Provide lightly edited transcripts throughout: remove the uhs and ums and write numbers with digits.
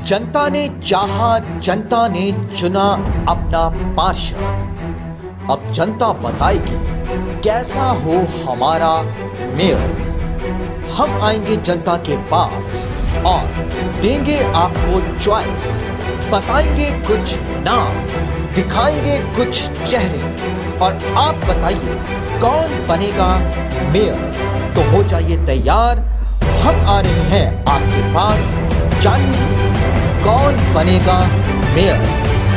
जनता ने चाहा, जनता ने चुना अपना पार्षद। अब जनता बताएगी कैसा हो हमारा मेयर। हम आएंगे जनता के पास और देंगे आपको चॉइस, बताएंगे कुछ नाम, दिखाएंगे कुछ चेहरे और आप बताइए कौन बनेगा मेयर। तो हो जाइए तैयार, हम आ रहे हैं आपके पास जानने के लिए कौन बनेगा मेयर,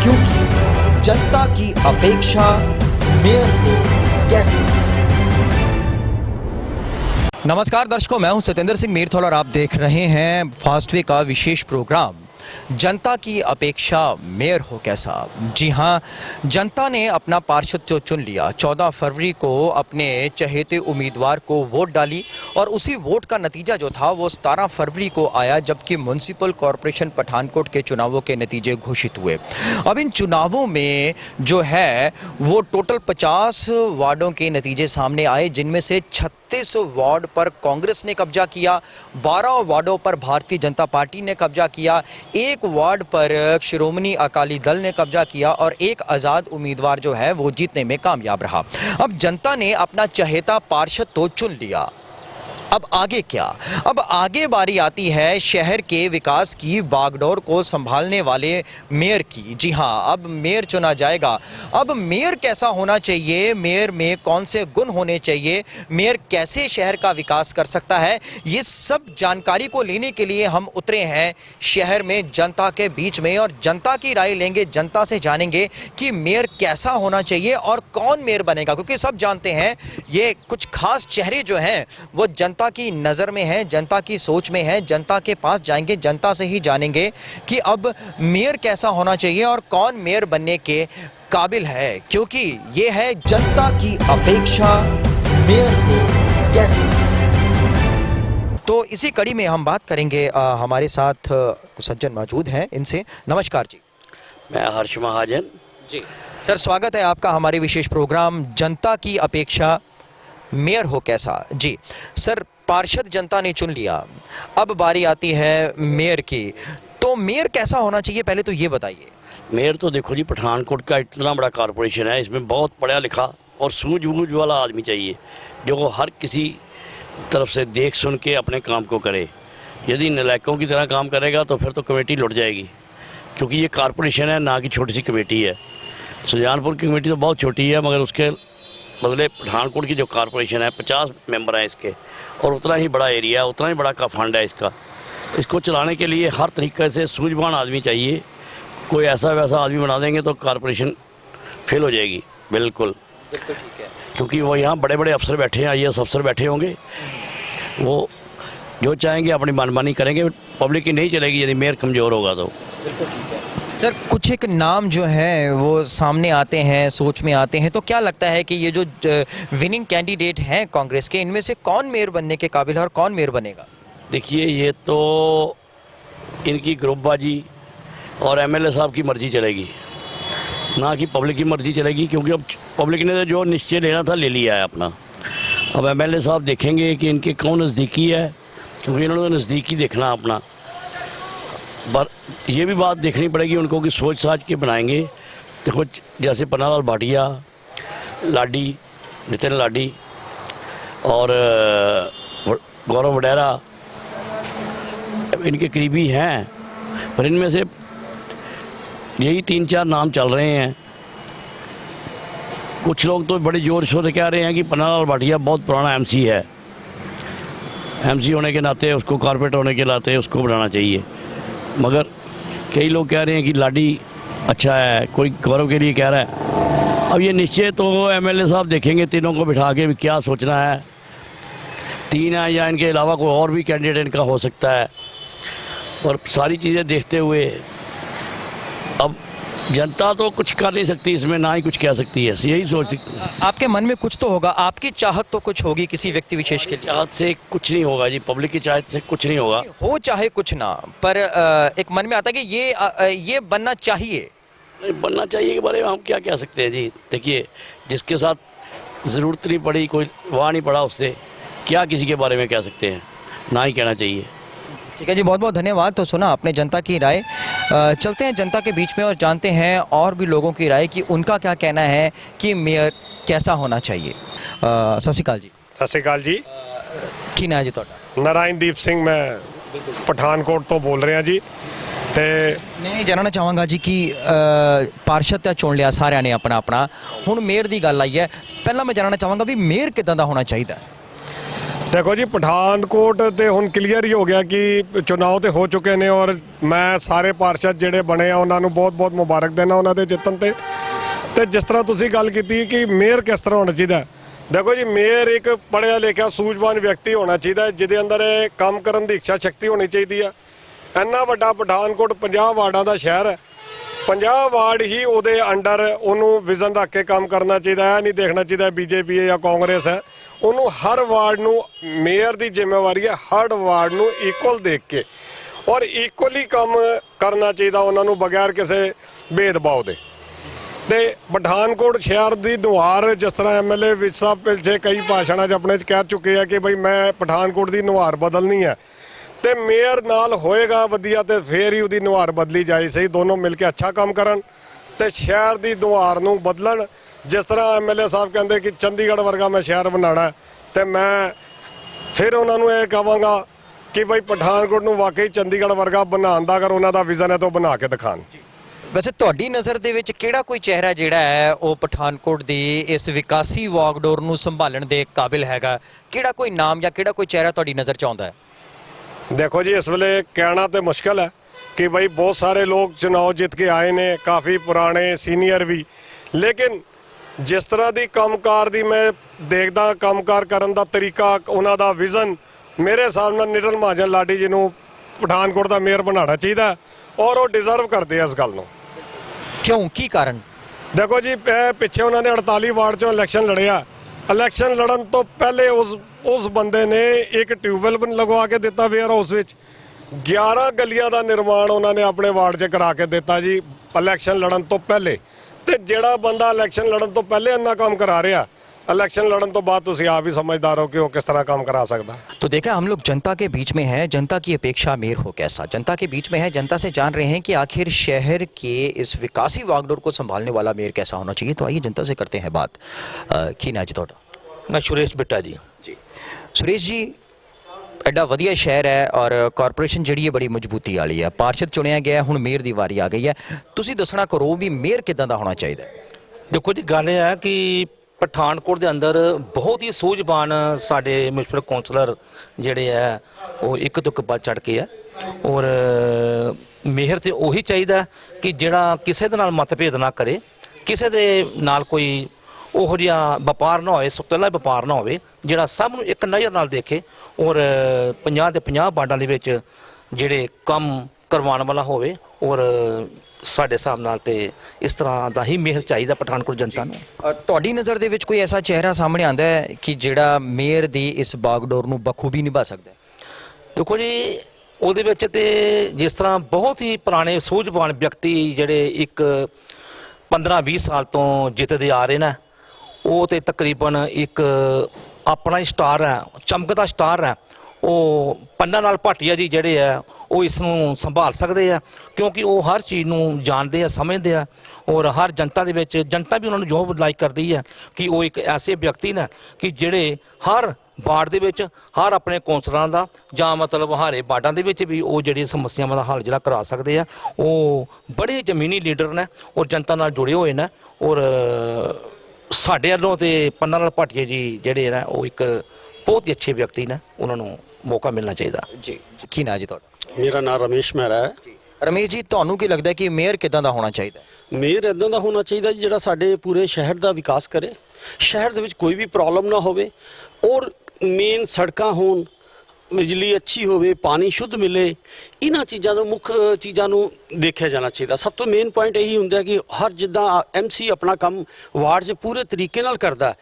क्योंकि जनता की अपेक्षा मेयर को कैसे। नमस्कार दर्शकों, मैं हूं सत्येंद्र सिंह मीरथल और आप देख रहे हैं फास्ट वे का विशेष प्रोग्राम जनता की अपेक्षा मेयर हो कैसा। जी हां, जनता ने अपना पार्षद जो चुन लिया। 14 फरवरी को अपने चहेते उम्मीदवार को वोट डाली और उसी वोट का नतीजा जो था वो 17 फरवरी को आया, जबकि म्युनिसिपल कॉरपोरेशन पठानकोट के चुनावों के नतीजे घोषित हुए। अब इन चुनावों में जो है वो टोटल 50 वार्डों के नतीजे सामने आए, जिनमें से 36 वार्ड पर कांग्रेस ने कब्जा किया, 12 वार्डों पर भारतीय जनता पार्टी ने कब्जा किया, एक वार्ड पर शिरोमणि अकाली दल ने कब्जा किया और एक आज़ाद उम्मीदवार जो है वो जीतने में कामयाब रहा। अब जनता ने अपना चहेता पार्षद तो चुन लिया, अब आगे क्या? अब आगे बारी आती है शहर के विकास की बागडोर को संभालने वाले मेयर की। जी हां, अब मेयर चुना जाएगा। अब मेयर कैसा होना चाहिए, मेयर में कौन से गुण होने चाहिए, मेयर कैसे शहर का विकास कर सकता है, ये सब जानकारी को लेने के लिए हम उतरे हैं शहर में जनता के बीच में और जनता की राय लेंगे, जनता से जानेंगे कि मेयर कैसा होना चाहिए और कौन मेयर बनेगा। क्योंकि सब जानते हैं ये कुछ खास चेहरे जो हैं वो जनता की नज़र में है, जनता की सोच में है। जनता के पास जाएंगे, जनता से ही जानेंगे कि अब मेयर कैसा होना चाहिए और कौन मेयर बनने के काबिल है, क्योंकि ये है जनता की अपेक्षा मेयर को कैसे। तो इसी कड़ी में हम बात करेंगे, हमारे साथ सज्जन मौजूद हैं, इनसे नमस्कार जी। मैं हर्ष महाजन जी। सर, स्वागत है आपका हमारे विशेष प्रोग्राम जनता की अपेक्षा मेयर हो कैसा। जी सर, पार्षद जनता ने चुन लिया, अब बारी आती है मेयर की। तो मेयर कैसा होना चाहिए, पहले तो ये बताइए। मेयर तो देखो जी, पठानकोट का इतना बड़ा कॉरपोरेशन है, इसमें बहुत पढ़ा लिखा और सूझबूझ वाला आदमी चाहिए जो हर किसी तरफ से देख सुन के अपने काम को करे। यदि नलायकों की तरह काम करेगा तो फिर तो कमेटी लुट जाएगी, क्योंकि ये कॉरपोरेशन है ना कि छोटी सी कमेटी है। सुजानपुर की कमेटी तो बहुत छोटी है, मगर उसके बदले पठानकोट की जो कॉरपोरेशन है 50 मेंबर हैं इसके, और उतना ही बड़ा एरिया है, उतना ही बड़ा का फंड है इसका। इसको चलाने के लिए हर तरीके से सूझबूझ आदमी चाहिए। कोई ऐसा वैसा आदमी बना देंगे तो कॉरपोरेशन फेल हो जाएगी। बिल्कुल ठीक है, क्योंकि वो यहाँ बड़े बड़े अफसर बैठे हैं, IAS अफसर बैठे होंगे, वो जो चाहेंगे अपनी मनमानी करेंगे, पब्लिक की नहीं चलेगी यदि मेयर कमज़ोर होगा तो। सर, कुछ एक नाम जो है वो सामने आते हैं, सोच में आते हैं, तो क्या लगता है कि ये जो विनिंग कैंडिडेट हैं कांग्रेस के, इनमें से कौन मेयर बनने के काबिल है और कौन मेयर बनेगा? देखिए, ये तो इनकी ग्रुपबाजी और MLA साहब की मर्जी चलेगी, ना कि पब्लिक की मर्जी चलेगी, क्योंकि अब पब्लिक ने जो निश्चय लेना था ले लिया है अपना। अब MLA साहब देखेंगे कि इनके कौन नज़दीकी है, क्योंकि इन्होंने नज़दीकी देखना अपना। पर ये भी बात देखनी पड़ेगी उनको कि सोच साच के बनाएंगे। देखो, जैसे पन्नालाल भाटिया, लाडी, नितिन लाडी और गौरव वडेरा इनके करीबी हैं, पर इनमें से यही 3-4 नाम चल रहे हैं। कुछ लोग तो बड़े जोर शोर से कह रहे हैं कि पन्नालाल भाटिया बहुत पुराना MC है, MC होने के नाते, उसको कॉर्पोरेट होने के नाते उसको बनाना चाहिए। मगर कई लोग कह रहे हैं कि लाडी अच्छा है, कोई गौरव के लिए कह रहा है। अब ये निश्चय तो MLA साहब देखेंगे, तीनों को बिठा के भी क्या सोचना है। 3 है या इनके अलावा कोई और भी कैंडिडेट इनका हो सकता है, और सारी चीज़ें देखते हुए अब जनता तो कुछ कर नहीं सकती इसमें, ना ही कुछ कह सकती है, यही सोच सकती है। आपके मन में कुछ तो होगा, आपकी चाहत तो कुछ होगी किसी व्यक्ति विशेष के लिए। चाहत से कुछ नहीं होगा जी, पब्लिक की चाहत से कुछ नहीं होगा। हो चाहे कुछ ना, पर एक मन में आता है कि ये बनना चाहिए। नहीं बनना चाहिए के बारे में हम क्या कह सकते हैं जी। देखिए, जिसके साथ ज़रूरत नहीं पड़ी, कोई वहाँ नहीं पड़ा, उससे क्या किसी के बारे में कह सकते हैं, ना ही कहना चाहिए। ठीक है जी, बहुत बहुत धन्यवाद। तो सुना आपने जनता की राय। चलते हैं जनता के बीच में और जानते हैं और भी लोगों की राय कि उनका क्या कहना है कि मेयर कैसा होना चाहिए। सत श्री अकाल जी। ਸਤਿ ਸ਼੍ਰੀ ਅਕਾਲ ਜੀ। ਕੀ ਨਾਂ ਹੈ ਜੀ ਤੁਹਾਡਾ? ਨਾਰਾਇਣਦੀਪ ਸਿੰਘ, ਮੈਂ ਪਠਾਨਕੋਟ ਤੋਂ ਬੋਲ ਰਿਹਾ ਜੀ। ਤੇ ਮੈਂ ਇਹ ਜਾਣਨਾ ਚਾਹਾਂਗਾ ਜੀ ਕਿ ਪਾਰਸ਼ਦ ਤਾਂ ਚੁਣ ਲਿਆ ਸਾਰਿਆਂ ਨੇ ਆਪਣਾ ਆਪਣਾ, ਹੁਣ ਮੇਅਰ ਦੀ ਗੱਲ ਆਈ ਹੈ। ਪਹਿਲਾਂ ਮੈਂ ਜਾਣਨਾ ਚਾਹਾਂਗਾ ਵੀ ਮੇਅਰ ਕਿੱਦਾਂ ਦਾ ਹੋਣਾ ਚਾਹੀਦਾ? ਦੇਖੋ ਜੀ, ਪਠਾਨਕੋਟ ਤੇ ਹੁਣ ਕਲੀਅਰ ਹੀ ਹੋ ਗਿਆ ਕਿ ਚੁਣਾਵ ਤੇ ਹੋ ਚੁੱਕੇ ਨੇ ਔਰ ਮੈਂ ਸਾਰੇ ਪਾਰਸ਼ਦ ਜਿਹੜੇ ਬਣੇ ਆ ਉਹਨਾਂ ਨੂੰ ਬਹੁਤ-ਬਹੁਤ ਮੁਬਾਰਕ ਦੇਣਾ ਉਹਨਾਂ ਦੇ ਜਿੱਤਣ ਤੇ। ਤੇ ਜਿਸ ਤਰ੍ਹਾਂ ਤੁਸੀਂ ਗੱਲ ਕੀਤੀ ਕਿ ਮੇਅਰ ਕਿਸ ਤਰ੍ਹਾਂ ਹੋਣਾ ਚਾਹੀਦਾ, ਦੇਖੋ ਜੀ, ਮੇਅਰ ਇੱਕ ਪੜ੍ਹਿਆ ਲਿਖਿਆ ਸੂਝਵਾਨ ਵਿਅਕਤੀ ਹੋਣਾ ਚਾਹੀਦਾ ਜਿਹਦੇ ਅੰਦਰ ਇਹ ਕੰਮ ਕਰਨ ਦੀ ਇੱਛਾ ਸ਼ਕਤੀ ਹੋਣੀ ਚਾਹੀਦੀ ਆ। ਇੰਨਾ ਵੱਡਾ ਪਠਾਨਕੋਟ 50 ਵਾਰਡਾਂ ਦਾ ਸ਼ਹਿਰ ਹੈ, 50 ਵਾਰਡ ਹੀ ਉਹਦੇ ਅੰਡਰ ਉਹਨੂੰ ਵਿਜ਼ਨ ਰੱਖ ਕੇ ਕੰਮ ਕਰਨਾ ਚਾਹੀਦਾ ਹੈ। ਨਹੀਂ ਦੇਖਣਾ ਚਾਹੀਦਾ ਬੀਜੇਪੀ ਹੈ ਜਾਂ ਕਾਂਗਰਸ ਹੈ। ਉਹਨੂੰ ਹਰ ਵਾਰਡ ਨੂੰ ਮੇਅਰ ਦੀ ਜ਼ਿੰਮੇਵਾਰੀ ਹੈ ਹਰ ਵਾਰਡ ਨੂੰ ਇਕੁਅਲ ਦੇਖ ਕੇ ਔਰ ਇਕੁਅਲੀ ਕੰਮ ਕਰਨਾ ਚਾਹੀਦਾ ਉਹਨਾਂ ਨੂੰ ਬਗੈਰ ਕਿਸੇ ਭੇਦਭਾਵ ਦੇ। ਤੇ ਪਠਾਨਕੋਟ ਸ਼ਹਿਰ ਦੀ ਨੁਹਾਰ ਜਿਸ ਤਰ੍ਹਾਂ ਐਮਐਲਏ ਵਿੱਚ ਸਾਹਿਬ ਪਿਛੇ ਕਈ ਭਾਸ਼ਣਾਂ 'ਚ ਆਪਣੇ 'ਚ ਕਹਿ ਚੁੱਕੇ ਆ ਕਿ ਬਈ ਮੈਂ ਪਠਾਨਕੋਟ ਦੀ ਨੁਹਾਰ ਬਦਲਣੀ ਹੈ ਤੇ ਮੇਅਰ ਨਾਲ ਹੋਏਗਾ ਵਧੀਆ ਤੇ ਫੇਰ ਹੀ ਉਹਦੀ ਨੁਹਾਰ ਬਦਲੀ ਜਾਏ। ਸਹੀ, ਦੋਨੋਂ ਮਿਲ ਕੇ ਅੱਛਾ ਕੰਮ ਕਰਨ ਤੇ ਸ਼ਹਿਰ ਦੀ ਨੁਹਾਰ ਨੂੰ ਬਦਲਣ। ਜਿਸ ਤਰ੍ਹਾਂ ਐਮਐਲਏ ਸਾਹਿਬ ਕਹਿੰਦੇ ਕਿ ਚੰਡੀਗੜ੍ਹ ਵਰਗਾ ਮੈਂ ਸ਼ਹਿਰ ਬਣਾਉਣਾ ਤੇ ਮੈਂ ਫਿਰ ਉਹਨਾਂ ਨੂੰ ਇਹ ਕਹਾਂਗਾ ਕਿ ਬਈ ਪਠਾਨਕੋਟ ਨੂੰ ਵਾਕਈ ਚੰਡੀਗੜ੍ਹ ਵਰਗਾ ਬਣਾਉਣ ਦਾ ਅਗਰ ਉਹਨਾਂ ਦਾ ਵਿਜ਼ਨ ਹੈ ਤਾਂ ਉਹ ਬਣਾ ਕੇ ਦਿਖਾਣ। ਵੈਸੇ ਤੁਹਾਡੀ ਨਜ਼ਰ ਦੇ ਵਿੱਚ ਕਿਹੜਾ ਕੋਈ ਚਿਹਰਾ ਜਿਹੜਾ ਹੈ ਉਹ ਪਠਾਨਕੋਟ ਦੀ ਇਸ ਵਿਕਾਸੀ ਵਾਗਡੋਰ ਨੂੰ ਸੰਭਾਲਣ ਦੇ ਕਾਬਿਲ ਹੈਗਾ? ਕਿਹੜਾ ਕੋਈ ਨਾਮ ਜਾਂ ਕਿਹੜਾ ਕੋਈ ਚਿਹਰਾ ਤੁਹਾਡੀ ਨਜ਼ਰ 'ਚ ਆਉਂਦਾ ਹੈ? ਦੇਖੋ ਜੀ, ਇਸ ਵੇਲੇ ਕਹਿਣਾ ਤੇ ਮੁਸ਼ਕਲ ਹੈ ਕਿ ਬਈ ਬਹੁਤ ਸਾਰੇ ਲੋਕ ਚੁਣਾਵ ਜਿੱਤ ਕੇ ਆਏ ਨੇ, ਕਾਫੀ ਪੁਰਾਣੇ ਸੀਨੀਅਰ ਵੀ, ਲੇਕਿਨ ਜਿਸ ਤਰ੍ਹਾਂ ਦੀ ਕੰਮਕਾਰ ਦੀ ਮੈਂ ਦੇਖਦਾ ਕੰਮਕਾਰ ਕਰਨ ਦਾ ਤਰੀਕਾ, ਉਹਨਾਂ ਦਾ ਵਿਜ਼ਨ, ਮੇਰੇ ਹਿਸਾਬ ਨਾਲ ਨਿਟਲ ਮਹਾਜਨ ਲਾਡੀ ਜੀ ਨੂੰ ਪਠਾਨਕੋਟ ਦਾ ਮੇਅਰ ਬਣਾਉਣਾ ਚਾਹੀਦਾ ਔਰ ਉਹ ਡਿਜ਼ਰਵ ਕਰਦੇ ਆ ਇਸ ਗੱਲ ਨੂੰ। ਕਿਉਂ, ਕੀ ਕਾਰਨ? ਦੇਖੋ ਜੀ, ਪਿੱਛੇ ਉਹਨਾਂ ਨੇ 48 ਵਾਰਡ 'ਚੋਂ ਇਲੈਕਸ਼ਨ ਲੜਿਆ। ਇਲੈਕਸ਼ਨ ਲੜਨ ਤੋਂ ਪਹਿਲੇ ਉਸ ਬੰਦੇ ਨੇ ਇੱਕ ਟਿਊਬਵੈਲ ਲਗਵਾ ਕੇ ਦਿੱਤਾ ਵੇਅਰ ਹਾਊਸ ਵਿੱਚ। 11 ਗਲੀਆਂ ਦਾ ਨਿਰਮਾਣ ਉਹਨਾਂ ਨੇ ਆਪਣੇ ਵਾਰਡ 'ਚ ਕਰਾ ਕੇ ਦਿੱਤਾ ਜੀ ਇਲੈਕਸ਼ਨ ਲੜਨ ਤੋਂ ਪਹਿਲੇ। ਤੇ ਜਿਹੜਾ ਬੰਦਾ ਇਲੈਕਸ਼ਨ ਲੜਨ ਤੋਂ ਪਹਿਲੇ ਇੰਨਾ ਕੰਮ ਕਰਾ ਰਿਹਾ, इलेक्शन लड़न तो बाद तुसी आप ही समझदार हो कि वो किस तरह काम करा सकता। तो देखा, हम लोग जनता के बीच में हैं, जनता की अपेक्षा मेयर हो कैसा, जनता के बीच में है, जनता से जान रहे हैं कि आखिर शहर के इस विकासी वागडोर को संभालने वाला मेयर कैसा होना चाहिए। तो आइए जनता से करते हैं बात। की ना जी थोड़ा? मैं सुरेश बिट्टा जी। सुरेश जी, एडा वधिया शहर है और कॉरपोरेशन जिहड़ी है बड़ी मजबूती वाली है, पार्षद चुनिया गया, हुण मेयर दी वारी आ गई है। तुसी दसना करो भी मेयर किदां दा होना चाहिए? देखो जी, गल है कि ਪਠਾਨਕੋਟ ਦੇ ਅੰਦਰ ਬਹੁਤ ਹੀ ਸੂਝਵਾਨ ਸਾਡੇ ਮਿਊਨਿਸਪਲ ਕੌਂਸਲਰ ਜਿਹੜੇ ਹੈ ਉਹ ਇੱਕ ਤੋਂ ਇੱਕ ਵੱਧ ਚੜ ਕੇ ਆ ਔਰ ਮੇਅਰ ਤੇ ਉਹੀ ਚਾਹੀਦਾ ਕਿ ਜਿਹੜਾ ਕਿਸੇ ਦੇ ਨਾਲ ਮਤਭੇਦ ਨਾ ਕਰੇ, ਕਿਸੇ ਦੇ ਨਾਲ ਕੋਈ ਉਹੋ ਜਿਹਾ ਵਪਾਰ ਨਾ ਹੋਵੇ, ਸੁਤਲਾ ਵਪਾਰ ਨਾ ਹੋਵੇ, ਜਿਹੜਾ ਸਭ ਨੂੰ ਇੱਕ ਨਜ਼ਰ ਨਾਲ ਦੇਖੇ ਔਰ 50 ਦੇ 50 ਵਾਰਡਾਂ ਦੇ ਵਿੱਚ ਜਿਹੜੇ ਕੰਮ ਕਰਵਾਉਣ ਵਾਲਾ ਹੋਵੇ ਔਰ ਸਾਡੇ ਹਿਸਾਬ ਨਾਲ ਤੇ ਇਸ ਤਰ੍ਹਾਂ ਦਾ ਹੀ ਮੇਅਰ ਚਾਹੀਦਾ ਪਠਾਨਕੋਟ ਜਨਤਾ ਨੂੰ। ਤੁਹਾਡੀ ਨਜ਼ਰ ਦੇ ਵਿੱਚ ਕੋਈ ਐਸਾ ਚਿਹਰਾ ਸਾਹਮਣੇ ਆਉਂਦਾ ਹੈ ਕਿ ਜਿਹੜਾ ਮੇਅਰ ਦੀ ਇਸ ਬਾਗਡੋਰ ਨੂੰ ਬਖੂਬੀ ਨਿਭਾ ਸਕਦਾ ਹੈ? ਦੇਖੋ ਜੀ, ਉਹਦੇ ਵਿੱਚ ਤੇ ਜਿਸ ਤਰ੍ਹਾਂ ਬਹੁਤ ਹੀ ਪੁਰਾਣੇ ਸੂਝਵਾਨ ਵਿਅਕਤੀ ਜਿਹੜੇ ਇੱਕ 15-20 ਸਾਲ ਤੋਂ ਜਿੱਤਦੇ ਆ ਰਹੇ ਨੇ, ਉਹ ਤੇ ਤਕਰੀਬਨ ਇੱਕ ਆਪਣਾ ਹੀ ਸਟਾਰ ਹੈ, ਚਮਕਦਾ ਸਟਾਰ ਹੈ। ਉਹ ਪੰਨਾ ਨਾਲ ਭਾਟੀਆ ਜੀ ਜਿਹੜੇ ਆ ਉਹ ਇਸ ਨੂੰ ਸੰਭਾਲ ਸਕਦੇ ਆ ਕਿਉਂਕਿ ਉਹ ਹਰ ਚੀਜ਼ ਨੂੰ ਜਾਣਦੇ ਆ, ਸਮਝਦੇ ਆ ਔਰ ਹਰ ਜਨਤਾ ਦੇ ਵਿੱਚ ਜਨਤਾ ਵੀ ਉਹਨਾਂ ਨੂੰ ਜੋ ਲਾਈਕ ਕਰਦੀ ਹੈ ਕਿ ਉਹ ਇੱਕ ਐਸੇ ਵਿਅਕਤੀ ਨੇ ਕਿ ਜਿਹੜੇ ਹਰ ਵਾਰਡ ਦੇ ਵਿੱਚ ਹਰ ਆਪਣੇ ਕੌਂਸਲਰਾਂ ਦਾ ਜਾਂ ਮਤਲਬ ਹਾਰੇ ਵਾਰਡਾਂ ਦੇ ਵਿੱਚ ਵੀ ਉਹ ਜਿਹੜੀ ਸਮੱਸਿਆਵਾਂ ਦਾ ਹੱਲ ਜਿਹੜਾ ਕਰਾ ਸਕਦੇ ਆ। ਉਹ ਬੜੇ ਜ਼ਮੀਨੀ ਲੀਡਰ ਨੇ ਔਰ ਜਨਤਾ ਨਾਲ ਜੁੜੇ ਹੋਏ ਨੇ ਔਰ ਸਾਡੇ ਵੱਲੋਂ ਤੇ ਪੰਨਾ ਲਾਲ ਭਾਟੀਆ ਜੀ ਜਿਹੜੇ ਨੇ ਉਹ ਇੱਕ ਬਹੁਤ ਹੀ ਅੱਛੇ ਵਿਅਕਤੀ ਨੇ, ਉਹਨਾਂ ਨੂੰ ਮੌਕਾ ਮਿਲਣਾ ਚਾਹੀਦਾ। ਜੀ, ਕੀ ਨਾਂ ਜੀ ਤੁਹਾਡਾ? ਮੇਰਾ ਨਾਮ ਰਮੇਸ਼ ਮਹਿਰਾ ਹੈ। ਰਮੇਸ਼ ਜੀ, ਤੁਹਾਨੂੰ ਕੀ ਲੱਗਦਾ ਕਿ ਮੇਅਰ ਕਿਦਾਂ ਦਾ ਹੋਣਾ ਚਾਹੀਦਾ? ਮੇਅਰ ਇੱਦਾਂ ਦਾ ਹੋਣਾ ਚਾਹੀਦਾ ਜੀ ਜਿਹੜਾ ਸਾਡੇ ਪੂਰੇ ਸ਼ਹਿਰ ਦਾ ਵਿਕਾਸ ਕਰੇ, ਸ਼ਹਿਰ ਦੇ ਵਿੱਚ ਕੋਈ ਵੀ ਪ੍ਰੋਬਲਮ ਨਾ ਹੋਵੇ ਔਰ ਮੇਨ ਸੜਕਾਂ ਹੋਣ, ਬਿਜਲੀ ਅੱਛੀ ਹੋਵੇ, ਪਾਣੀ ਸ਼ੁੱਧ ਮਿਲੇ। ਇਹਨਾਂ ਚੀਜ਼ਾਂ ਨੂੰ ਮੁੱਖ ਚੀਜ਼ਾਂ ਨੂੰ ਦੇਖਿਆ ਜਾਣਾ ਚਾਹੀਦਾ। ਸਭ ਤੋਂ ਮੇਨ ਪੁਆਇੰਟ ਇਹੀ ਹੁੰਦਾ ਕਿ ਹਰ ਜਿੱਦਾਂ ਐਮਸੀ ਆਪਣਾ ਕੰਮ ਵਾਰਡ 'ਚ ਪੂਰੇ ਤਰੀਕੇ ਨਾਲ ਕਰਦਾ,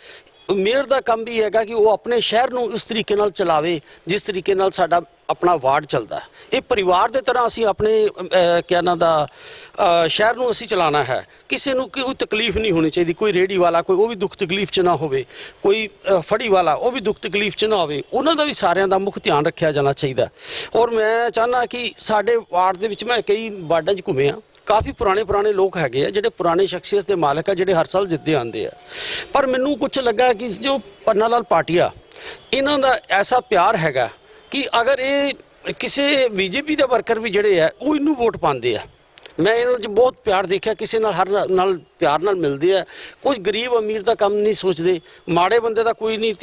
ਮੇਅਰ ਦਾ ਕੰਮ ਵੀ ਹੈਗਾ ਕਿ ਉਹ ਆਪਣੇ ਸ਼ਹਿਰ ਨੂੰ ਉਸ ਤਰੀਕੇ ਨਾਲ ਚਲਾਵੇ ਜਿਸ ਤਰੀਕੇ ਨਾਲ ਸਾਡਾ ਆਪਣਾ ਵਾਰਡ ਚੱਲਦਾ। ਇਹ ਪਰਿਵਾਰ ਦੇ ਤਰ੍ਹਾਂ ਅਸੀਂ ਆਪਣੇ ਕਿਆ ਨਾਂ ਦਾ ਸ਼ਹਿਰ ਨੂੰ ਅਸੀਂ ਚਲਾਉਣਾ ਹੈ। ਕਿਸੇ ਨੂੰ ਕੋਈ ਤਕਲੀਫ ਨਹੀਂ ਹੋਣੀ ਚਾਹੀਦੀ। ਕੋਈ ਰੇੜੀ ਵਾਲਾ ਕੋਈ ਉਹ ਵੀ ਦੁੱਖ ਤਕਲੀਫ 'ਚ ਨਾ ਹੋਵੇ, ਕੋਈ ਫੜੀ ਵਾਲਾ ਉਹ ਵੀ ਦੁੱਖ ਤਕਲੀਫ 'ਚ ਨਾ ਹੋਵੇ। ਉਹਨਾਂ ਦਾ ਵੀ ਸਾਰਿਆਂ ਦਾ ਮੁੱਖ ਧਿਆਨ ਰੱਖਿਆ ਜਾਣਾ ਚਾਹੀਦਾ। ਔਰ ਮੈਂ ਚਾਹੁੰਦਾ ਕਿ ਸਾਡੇ ਵਾਰਡ ਦੇ ਵਿੱਚ ਮੈਂ ਕਈ ਵਾਰਡਾਂ 'ਚ ਘੁੰਮਿਆ, ਕਾਫੀ ਪੁਰਾਣੇ ਲੋਕ ਹੈਗੇ ਆ ਜਿਹੜੇ ਪੁਰਾਣੇ ਸ਼ਖਸੀਅਤ ਦੇ ਮਾਲਕ ਆ, ਜਿਹੜੇ ਹਰ ਸਾਲ ਜਿੱਤਦੇ ਆਉਂਦੇ ਆ। ਪਰ ਮੈਨੂੰ ਕੁਝ ਲੱਗਾ ਕਿ ਜੋ ਪੰਨਾ ਲਾਲ ਪਾਟਿਆ ਇਹਨਾਂ ਦਾ ਐਸਾ ਪਿਆਰ ਹੈਗਾ ਕਿ ਅਗਰ ਇਹ ਕਿਸੇ ਬੀਜੇਪੀ ਦੇ ਵਰਕਰ ਵੀ ਜਿਹੜੇ ਆ ਉਹ ਇਹਨੂੰ ਵੋਟ ਪਾਉਂਦੇ ਆ। ਮੈਂ ਇਹਨਾਂ 'ਚ ਬਹੁਤ ਪਿਆਰ ਦੇਖਿਆ, ਕਿਸੇ ਨਾਲ ਹਰ ਨਾਲ ਪਿਆਰ ਨਾਲ ਮਿਲਦੇ ਆ। ਕੁਝ ਗਰੀਬ ਅਮੀਰ ਦਾ ਕੰਮ ਨਹੀਂ ਸੋਚਦੇ, ਮਾੜੇ ਬੰਦੇ ਦਾ ਕੋਈ ਨਹੀਂ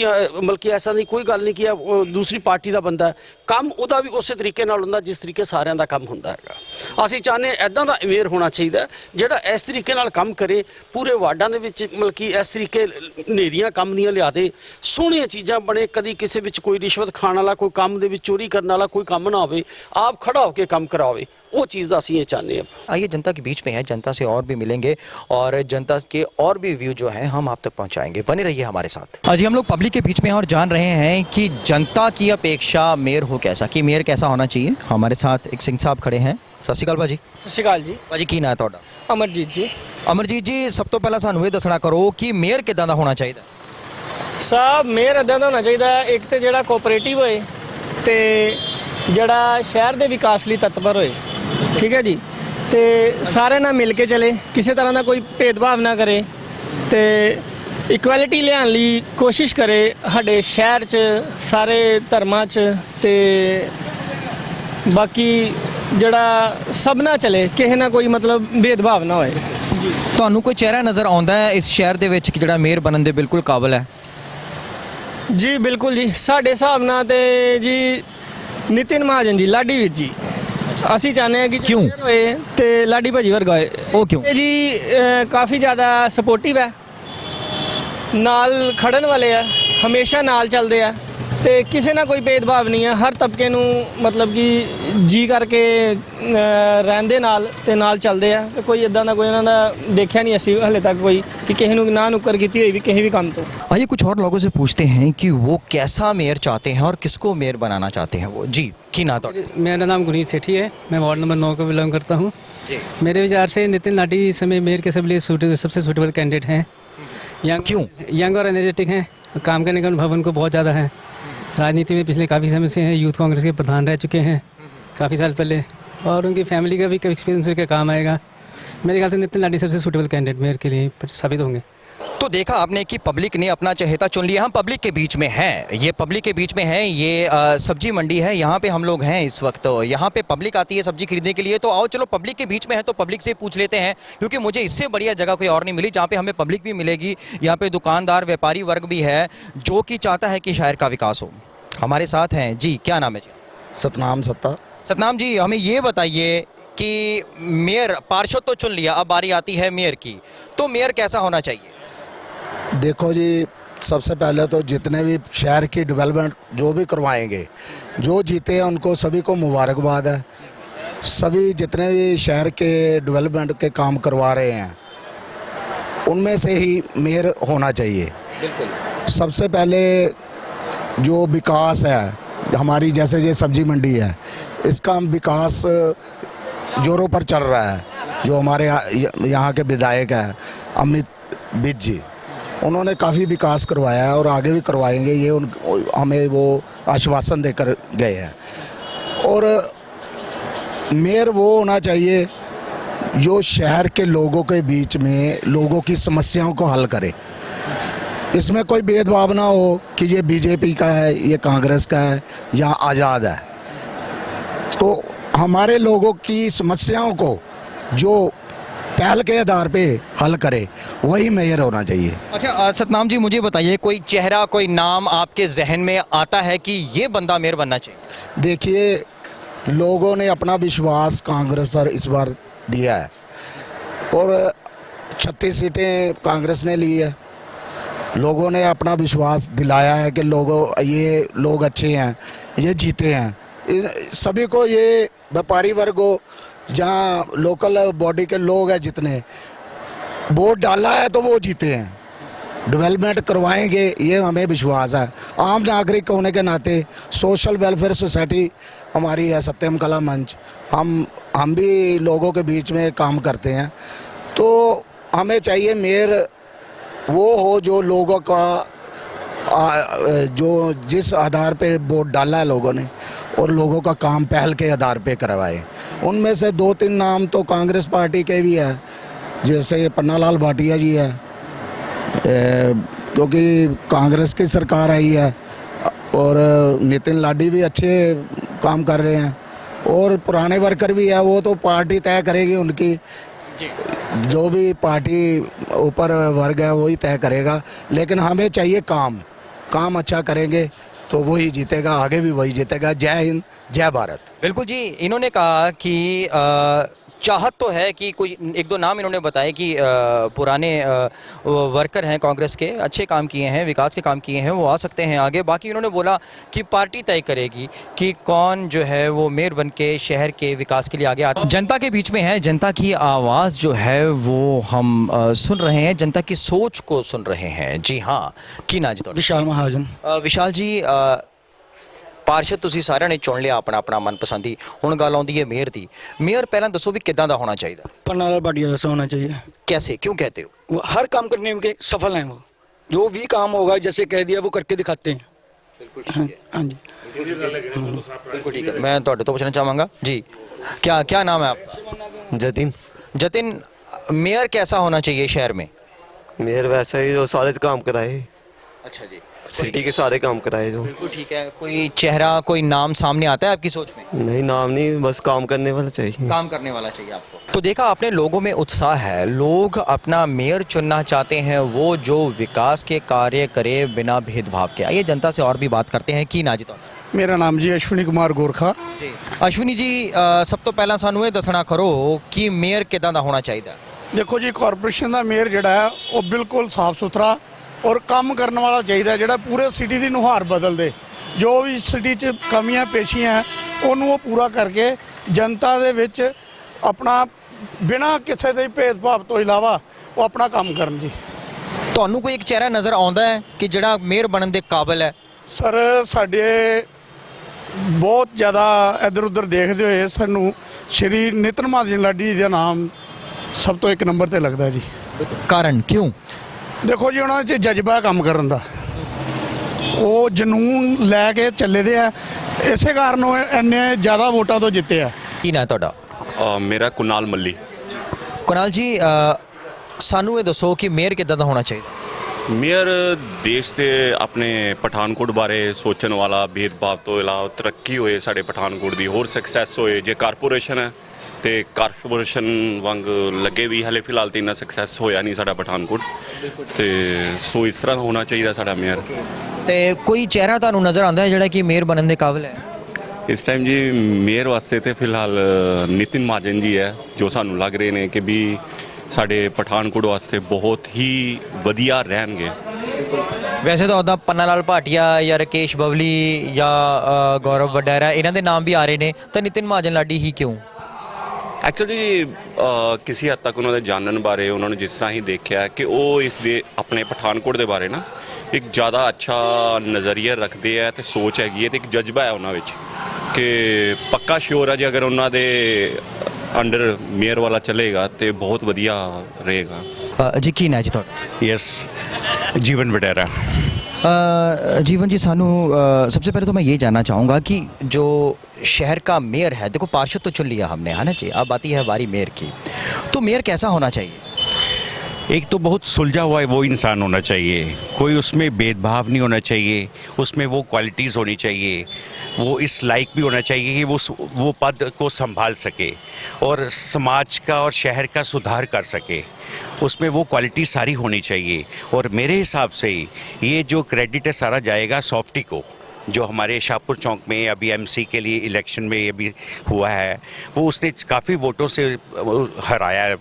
ਬਲਕਿ ਐਸਾ ਨਹੀਂ ਕੋਈ ਗੱਲ ਨਹੀਂ ਕਿ ਉਹ ਦੂਸਰੀ ਪਾਰਟੀ ਦਾ ਬੰਦਾ, ਕੰਮ ਉਹਦਾ ਵੀ ਉਸੇ ਤਰੀਕੇ ਨਾਲ ਹੁੰਦਾ ਜਿਸ ਤਰੀਕੇ ਸਾਰਿਆਂ ਦਾ ਕੰਮ ਹੁੰਦਾ ਹੈਗਾ। ਅਸੀਂ ਚਾਹੁੰਦੇ ਐਦਾਂ ਦਾ ਅਵੇਅਰ ਹੋਣਾ ਚਾਹੀਦਾ ਜਿਹੜਾ ਇਸ ਤਰੀਕੇ ਨਾਲ ਕੰਮ ਕਰੇ ਪੂਰੇ ਵਾਰਡਾਂ ਦੇ ਵਿੱਚ, ਮਤਲਬ ਇਸ ਤਰੀਕੇ ਨੇਰੀਆਂ ਕੰਮ ਨਹੀਂ ਲਿਆ ਦੇ, ਸੋਹਣੀਆਂ ਚੀਜ਼ਾਂ ਬਣੇ, ਕਦੀ ਕਿਸੇ ਵਿੱਚ ਕੋਈ ਰਿਸ਼ਵਤ ਖਾਣ ਵਾਲਾ, ਕੋਈ ਕੰਮ ਦੇ ਵਿੱਚ ਚੋਰੀ ਕਰਨ ਵਾਲਾ ਕੋਈ ਕੰਮ ਨਾ ਹੋਵੇ, ਆਪ खड़ा होकर काम करावे। वो चीज़ ਅਸੀਂ ਇਹ ਚਾਹੁੰਦੇ हैं। आइए जनता के बीच में है, जनता से और भी मिलेंगे और जनता के और भी व्यू जो है हम आप तक पहुंचाएंगे। बने रहिए हमारे साथ। आज हम लोग पब्लिक के बीच में हैं और जान रहे हैं कि जनता की अपेक्षा मेयर हो कैसा, कि मेयर कैसा होना चाहिए। हमारे साथ एक सिंह साहब खड़े हैं। सत श्री अकाल भाजी। ਸਤਿ ਸ਼੍ਰੀ ਅਕਾਲ ਜੀ। भाजी की ना है ਤੁਹਾਡਾ? ਅਮਰਜੀਤ ਜੀ। ਅਮਰਜੀਤ ਜੀ, ਸਭ ਤੋਂ ਪਹਿਲਾਂ ਸਾਨੂੰ ਇਹ ਦੱਸਣਾ ਕਰੋ ਕਿ ਮੇਅਰ ਕਿਦਾਂ ਦਾ ਹੋਣਾ ਚਾਹੀਦਾ? ਸਾਹਿਬ ਮੇਅਰ ਇੱਦਾਂ ਦਾ ਹੋਣਾ ਚਾਹੀਦਾ, ਇੱਕ ਤੇ ਜਿਹੜਾ ਕੋਆਪਰੇਟਿਵ ਹੋਏ ਤੇ ਜਿਹੜਾ ਸ਼ਹਿਰ ਦੇ ਵਿਕਾਸ ਲਈ ਤਤਪਰ ਹੋਏ, ਠੀਕ ਹੈ ਜੀ, ਤੇ ਸਾਰਿਆਂ ਨਾਲ ਮਿਲ ਕੇ ਚੱਲੇ, ਕਿਸੇ ਤਰ੍ਹਾਂ ਦਾ ਕੋਈ ਭੇਦਭਾਵ ਨਾ ਕਰੇ ਤੇ ਇਕੁਐਲਿਟੀ ਲਿਆਉਣ ਲਈ ਕੋਸ਼ਿਸ਼ ਕਰੇ ਸਾਡੇ ਸ਼ਹਿਰ 'ਚ ਸਾਰੇ ਧਰਮਾਂ 'ਚ, ਤੇ ਬਾਕੀ ਜਿਹੜਾ ਸਭ ਨਾਲ ਚੱਲੇ, ਕਿਸੇ ਨਾਲ ਕੋਈ ਮਤਲਬ ਭੇਦਭਾਵ ਨਾ ਹੋਏ। ਤੁਹਾਨੂੰ ਕੋਈ ਚਿਹਰਾ ਨਜ਼ਰ ਆਉਂਦਾ ਹੈ ਇਸ ਸ਼ਹਿਰ ਦੇ ਵਿੱਚ ਕਿ ਜਿਹੜਾ ਮੇਅਰ ਬਣਨ ਦੇ ਬਿਲਕੁਲ ਕਾਬਿਲ ਹੈ? ਜੀ ਬਿਲਕੁਲ ਜੀ, ਸਾਡੇ ਹਿਸਾਬ ਨਾਲ ਤੇ ਜੀ ਨਿਤਿਨ ਮਹਾਜਨ ਜੀ, ਲਾਡੀ ਵੀਰ ਜੀ। ਅਸੀਂ ਚਾਹੁੰਦੇ ਹਾਂ ਕਿ ਕਿਉਂ ਹੋਏ ਤੇ ਲਾਡੀ ਭਾਜੀ ਵਰਗਾ ਹੋਏ। ਉਹ ਕਿਉਂ? ਇਹ ਜੀ ਕਾਫੀ ਜ਼ਿਆਦਾ ਸਪੋਰਟਿਵ ਹੈ, ਨਾਲ ਖੜਨ ਵਾਲੇ ਆ, ਹਮੇਸ਼ਾ ਨਾਲ ਚੱਲਦੇ ਆ ਤੇ ਕਿਸੇ ਨਾਲ ਕੋਈ ਭੇਦਭਾਵ ਨਹੀਂ ਹੈ। ਹਰ ਤਬਕੇ ਨੂੰ ਮਤਲਬ ਕਿ ਜੀ ਕਰਕੇ ਰਹਿੰਦੇ ਨਾਲ ਤੇ ਨਾਲ ਚੱਲਦੇ ਆ, ਤੇ ਕੋਈ ਇਦਾਂ ਦਾ ਕੋਈ ਇਹਨਾਂ ਦਾ ਦੇਖਿਆ ਨਹੀਂ ਅਸੀਂ ਹਲੇ ਤੱਕ ਕੋਈ ਕਿ ਕਿਸੇ ਨੂੰ ਨਾ ਨੁੱਕਰ ਕੀਤੀ ਹੋਈ ਵੀ ਕਿਸੇ ਵੀ ਕੰਮ ਤੋਂ। आइए कुछ और लोगों से पूछते हैं कि वो कैसा मेयर चाहते हैं और किसको मेयर बनाना चाहते हैं वो। जी की ना तो? मेरा नाम गुनीत सेठी है, मैं वार्ड नंबर 9 को बिलोंग करता हूँ। मेरे विचार से नितिन लाडी इस समय मेयर के सब लिए सबसे सूटेबल कैंडिडेट हैं। क्यों? यंग और एनर्जेटिक हैं, काम करने का अनुभव उनको बहुत ज़्यादा है, राजनीति में पिछले काफ़ी समय से हैं, यूथ कांग्रेस के प्रधान रह चुके हैं काफ़ी साल पहले, और उनकी फैमिली का भी एक्सपीरियंस उनके काम आएगा। मेरे ख्याल से नितिन लाडी सबसे सूटेबल कैंडिडेट मेयर के लिए साबित होंगे। तो देखा आपने कि पब्लिक ने अपना चहेता चुन लिया। हम पब्लिक के बीच में हैं, ये पब्लिक के बीच में है, ये सब्जी मंडी है, यहाँ पे हम लोग हैं इस वक्त। यहाँ पे पब्लिक आती है सब्जी खरीदने के लिए, तो आओ चलो पब्लिक के बीच में है तो पब्लिक से पूछ लेते हैं, क्योंकि मुझे इससे बढ़िया जगह कोई और नहीं मिली जहाँ पे हमें पब्लिक भी मिलेगी। यहाँ पे दुकानदार व्यापारी वर्ग भी है जो कि चाहता है कि शहर का विकास हो। हमारे साथ हैं जी, क्या नाम है जी? सतनाम सत्ता। सतनाम जी, हमें ये बताइए कि मेयर, पार्षद तो चुन लिया, अब बारी आती है मेयर की, तो मेयर कैसा होना चाहिए? देखो जी, सबसे पहले तो जितने भी शहर की डेवलपमेंट जो भी करवाएंगे, जो जीते हैं उनको सभी को मुबारकबाद है। सभी जितने भी शहर के डेवलपमेंट के काम करवा रहे हैं उनमें से ही मेयर होना चाहिए। सबसे पहले जो विकास है हमारी, जैसे ये सब्जी मंडी है, इसका विकास जोरों पर चल रहा है। जो हमारे यहाँ के विधायक हैं अमित विज जी, उन्होंने काफ़ी विकास करवाया है और आगे भी करवाएंगे, ये हमें वो आश्वासन देकर गए हैं। और मेयर वो होना चाहिए जो शहर के लोगों के बीच में लोगों की समस्याओं को हल करे। इसमें कोई भेदभाव ना हो कि ये बीजेपी का है, ये कांग्रेस का है या आज़ाद है। तो हमारे लोगों की समस्याओं को जो पहल के आधार पे हल करे, वही मेयर होना चाहिए। अच्छा सतनाम जी, मुझे बताइए कोई चेहरा, कोई नाम आपके जहन में आता है कि ये बंदा मेयर बनना चाहिए? देखिए, लोगों ने अपना विश्वास कांग्रेस पर इस बार दिया है और 36 सीटें कांग्रेस ने ली है। लोगों ने अपना विश्वास दिलाया है कि ये लोग अच्छे हैं, ये जीते हैं। सभी को, ये व्यापारी वर्ग हो, जहाँ लोकल बॉडी के लोग हैं, जितने वोट डाला है तो वो जीते हैं। डेवलपमेंट करवाएंगे, ये हमें विश्वास है। आम नागरिक होने के नाते सोशल वेलफेयर सोसाइटी हमारी है सत्यम कला मंच, हम भी लोगों के बीच में काम करते हैं। तो हमें चाहिए मेयर वो हो जो लोगों का जो जिस आधार पे वोट डाला है लोगों ने और लोगों का काम पहल के आधार पे करवाए। उनमें से 2-3 नाम तो कांग्रेस पार्टी के भी है, जैसे पन्नालाल भाटिया जी है, क्योंकि कांग्रेस की सरकार आई है, और नितिन लाडी भी अच्छे काम कर रहे हैं, और पुराने वर्कर भी है, वो तो पार्टी तय करेगी उनकी, जो भी पार्टी ऊपर वर्ग है वही तय करेगा। लेकिन हमें चाहिए काम अच्छा करेंगे तो वही जीतेगा, आगे भी वही जीतेगा। जय हिंद, जय भारत। बिल्कुल जी, इन्होंने कहा कि चाहत तो है कि कोई 1-2 नाम इन्होंने बताए कि पुराने वर्कर हैं कांग्रेस के, अच्छे काम किए हैं, विकास के काम किए हैं, वो आ सकते हैं आगे। बाकी इन्होंने बोला कि पार्टी तय करेगी कि कौन जो है वो मेयर बन के शहर के विकास के लिए आगे आता। जनता के बीच में है, जनता की आवाज़ जो है वो हम सुन रहे हैं, जनता की सोच को सुन रहे हैं। जी हाँ, की ना जी विशाल महाजन। विशाल जी, ਪਾਰਸ਼ਦ ਤੁਸੀਂ ਸਾਰਿਆਂ ਨੇ ਚੁਣ ਲਿਆ ਆਪਣਾ ਆਪਣਾ ਮਨਪਸੰਦੀ। ਹੁਣ ਗੱਲ ਆਉਂਦੀ ਹੈ ਮੇਅਰ ਦੀ। ਮੇਅਰ ਪਹਿਲਾਂ ਦੱਸੋ भी कितना ਦਾ होना चाहिए? पन्नालाल भाटिया जैसा होना चाहिए। कैसे, क्यों कहते हो? वो हर काम करने में सफल हैं, वो जो भी काम होगा जैसे कह दिया वो करके दिखाते हैं। बिल्कुल ठीक है। हाँ जी, बिल्कुल ठीक है। मैं ਤੁਹਾਡੇ ਤੋਂ पूछना चाहूँगा जी, क्या नाम है आपका? जतिन, मेयर कैसा होना चाहिए शहर में? मेयर वैसा ही जो सारे काम कराए, अच्छा जी, सिटी के सारे काम कराए जो। बिल्कुल ठीक है। कोई चेहरा, कोई नाम सामने आता है आपकी सोच में? नहीं, नाम नहीं, बस काम करने वाला चाहिए। काम करने वाला चाहिए आपको। तो देखा आपने, लोगों में उत्साह है, लोग अपना मेयर चुनना चाहते हैं, वो जो विकास के कार्य करे बिना भेदभाव के। आइए जनता से और भी बात करते हैं। की नाजी तो मेरा नाम जी अश्विनी कुमार गोरखा। जी अश्विनी जी, सब तो पहला सानू ये दसना करो कि मेयर किदां दा होना चाहिए? देखो जी, कॉरपोरेशन का मेयर जिहड़ा है वो बिल्कुल साफ सुथरा और काम करने वाला चाहिए, जिहड़ा पूरे सिटी की नुहार बदल दे। जो भी सिटी च कमियां पेशियां हैं उन्होंने वो पूरा करके जनता दे विच अपना बिना किसी के भेदभाव तो इलावा वो अपना काम करन जी। ਤੁਹਾਨੂੰ ਕੋਈ ਇੱਕ ਚਿਹਰਾ ਨਜ਼ਰ ਆਉਂਦਾ ਹੈ ਕਿ ਜਿਹੜਾ ਮੇਅਰ ਬਣਨ ਦੇ ਕਾਬਿਲ ਹੈ? ਸਰ, ਸਾਡੇ ਬਹੁਤ ਜ਼ਿਆਦਾ ਇੱਧਰ ਉੱਧਰ ਦੇਖਦੇ ਹੋਏ ਸਾਨੂੰ ਸ਼੍ਰੀ ਨਿਤਨ ਮਹਾਜਨ ਲਾਡੀ ਜੀ ਦਾ ਨਾਮ ਸਭ ਤੋਂ ਇੱਕ ਨੰਬਰ ਤੇ ਲੱਗਦਾ ਜੀ। ਕਾਰਨ ਕਿਉਂ? ਦੇਖੋ ਜੀ, ਉਹਨਾਂ 'ਚ ਜਜ਼ਬਾ ਕੰਮ ਕਰਨ ਦਾ, ਉਹ ਜਨੂਨ ਲੈ ਕੇ ਚੱਲੇ ਦੇ ਆ, ਇਸੇ ਕਾਰਨ ਉਹ ਇੰਨੇ ਜ਼ਿਆਦਾ ਵੋਟਾਂ ਤੋਂ ਜਿੱਤੇ ਆ। ਕੀ ਨਾਂ ਤੁਹਾਡਾ? ਮੇਰਾ ਕੁਨਾਲ ਮੱਲੀ। ਕੁਨਾਲ ਜੀ, ਸਾਨੂੰ ਇਹ ਦੱਸੋ ਕਿ ਮੇਅਰ ਕਿੱਦਾਂ ਦਾ ਹੋਣਾ ਚਾਹੀਦਾ? ਮੇਅਰ ਦੇਸ਼ ਦੇ ਆਪਣੇ ਪਠਾਨਕੋਟ ਬਾਰੇ ਸੋਚਣ ਵਾਲਾ, ਭੇਦਭਾਵ ਤੋਂ ਇਲਾਵਾ ਤਰੱਕੀ ਹੋਏ ਸਾਡੇ ਪਠਾਨਕੋਟ ਦੀ, ਹੋਰ ਸਕਸੈਸ ਹੋਏ। ਜੇ ਕਾਰਪੋਰੇਸ਼ਨ ਹੈ ਤੇ ਕਾਰਪੋਰੇਸ਼ਨ ਵਾਂਗ ਲੱਗੇ ਵੀ, ਹਲੇ ਫਿਲਹਾਲ ਤਾਂ ਇੰਨਾ ਸਕਸੈਸ ਹੋਇਆ ਨਹੀਂ ਸਾਡਾ ਪਠਾਨਕੋਟ, ਤੇ ਸੋ ਇਸ ਤਰ੍ਹਾਂ ਹੋਣਾ ਚਾਹੀਦਾ ਸਾਡਾ ਮੇਅਰ। ਤੇ ਕੋਈ ਚਿਹਰਾ ਤੁਹਾਨੂੰ ਨਜ਼ਰ ਆਉਂਦਾ ਹੈ ਜਿਹੜਾ ਕਿ ਮੇਅਰ ਬਣਨ ਦੇ ਕਾਬਿਲ ਹੈ? ਇਸ ਟਾਈਮ ਜੀ ਮੇਅਰ ਵਾਸਤੇ ਤੇ ਫਿਲਹਾਲ ਨਿਤਿਨ ਮਹਾਜਨ ਜੀ ਹੈ, ਜੋ ਸਾਨੂੰ ਲੱਗ ਰਹੇ ਨੇ ਕਿ ਵੀ ਸਾਡੇ ਪਠਾਨਕੋਟ ਵਾਸਤੇ ਬਹੁਤ ਹੀ ਵਧੀਆ ਰਹਿਣਗੇ। ਵੈਸੇ ਤਾਂ ਉਹਦਾ ਪੰਨਾਲਾਲ ਭਾਟੀਆ ਜਾਂ ਰਕੇਸ਼ ਬਵਲੀ ਜਾਂ ਗੌਰਵ ਵਡੈਰਾ, ਇਹਨਾਂ ਦੇ ਨਾਮ ਵੀ ਆ ਰਹੇ ਨੇ, ਤਾਂ ਨਿਤਿਨ ਮਹਾਜਨ ਲਾਡੀ ਹੀ ਕਿਉਂ? ਐਕਚੁਅਲੀ ਕਿਸੇ ਹੱਦ ਤੱਕ ਉਹਨਾਂ ਦੇ ਜਾਣਨ ਬਾਰੇ, ਉਹਨਾਂ ਨੂੰ ਜਿਸ ਤਰ੍ਹਾਂ ਹੀ ਦੇਖਿਆ ਕਿ ਉਹ ਇਸ ਦੇ ਆਪਣੇ ਪਠਾਨਕੋਟ ਦੇ ਬਾਰੇ ਨਾ ਇੱਕ ਜ਼ਿਆਦਾ ਅੱਛਾ ਨਜ਼ਰੀਆ ਰੱਖਦੇ ਹੈ ਤੇ ਸੋਚ ਹੈਗੀ ਹੈ ਤੇ ਇੱਕ ਜਜ਼ਬਾ ਹੈ ਉਹਨਾਂ ਵਿੱਚ ਕਿ ਪੱਕਾ ਸ਼ੋਰ ਹੈ ਜੇ ਅਗਰ ਉਹਨਾਂ ਦੇ ਅੰਡਰ ਮੇਅਰ ਵਾਲਾ ਚੱਲੇਗਾ ਤੇ ਬਹੁਤ ਵਧੀਆ ਰਹੇਗਾ। ਜੀ ਕੀ ਨਾਂ ਜੀ ਤੁਹਾਡਾ? यस, जीवन वडेरा। जीवन जी, सानू सबसे पहले तो मैं ये जानना चाहूँगा कि जो शहर का मेयर है, देखो पार्षद तो चुन लिया हमने, है ना जी, अब आती है बारी मेयर की। तो मेयर कैसा होना चाहिए? एक तो बहुत सुलझा हुआ है वो इंसान होना चाहिए, कोई उसमें भेदभाव नहीं होना चाहिए, उसमें वो क्वालिटीज़ होनी चाहिए, वो इस लायक भी होना चाहिए कि वो पद को संभाल सके और समाज का और शहर का सुधार कर सके, उसमें वो क्वालिटी सारी होनी चाहिए। और मेरे हिसाब से ये जो क्रेडिट है सारा जाएगा सॉफ्टी को, जो हमारे शाहपुर चौक में अभी एमसी के लिए इलेक्शन में ये भी हुआ है, वो उसने काफ़ी वोटों से हराया है।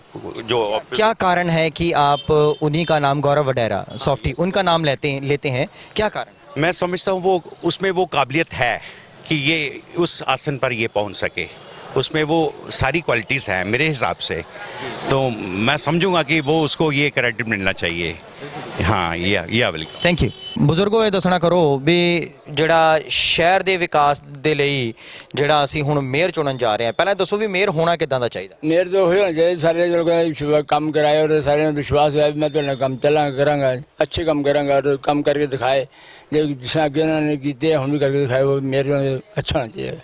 जो क्या कारण है कि आप उन्हीं का नाम, गौरव वडेरा सॉफ्टी, उनका नाम लेते हैं, क्या कारण? मैं समझता हूँ वो उसमें वो काबिलियत है कि ये उस आसन पर ये पहुँच सके, उसमें वो सारी क्वालिटीज़ हैं मेरे हिसाब से, तो मैं समझूंगा कि वो उसको ये क्रेडिट मिलना चाहिए। हाँ ये वेलकम। Thank you. ਬਜ਼ੁਰਗੋ ਇਹ ਦੱਸਣਾ ਕਰੋ ਵੀ ਜਿਹੜਾ ਸ਼ਹਿਰ ਦੇ ਵਿਕਾਸ ਦੇ ਲਈ ਜਿਹੜਾ ਅਸੀਂ ਹੁਣ ਮੇਅਰ ਚੁਣਨ ਜਾ ਰਹੇ ਹਾਂ, ਪਹਿਲਾਂ ਦੱਸੋ ਵੀ ਮੇਅਰ ਹੋਣਾ ਕਿੱਦਾਂ ਦਾ ਚਾਹੀਦਾ? मेयर तो होना चाहिए सारे लोग काम कराए और सारे विश्वास है मैं तो काम चला करांगा, अच्छे काम करांगा और काम करके दिखाए जो जिस अगे उन्होंने किए हम भी करके दिखाए वो मेयर अच्छा होना चाहिए।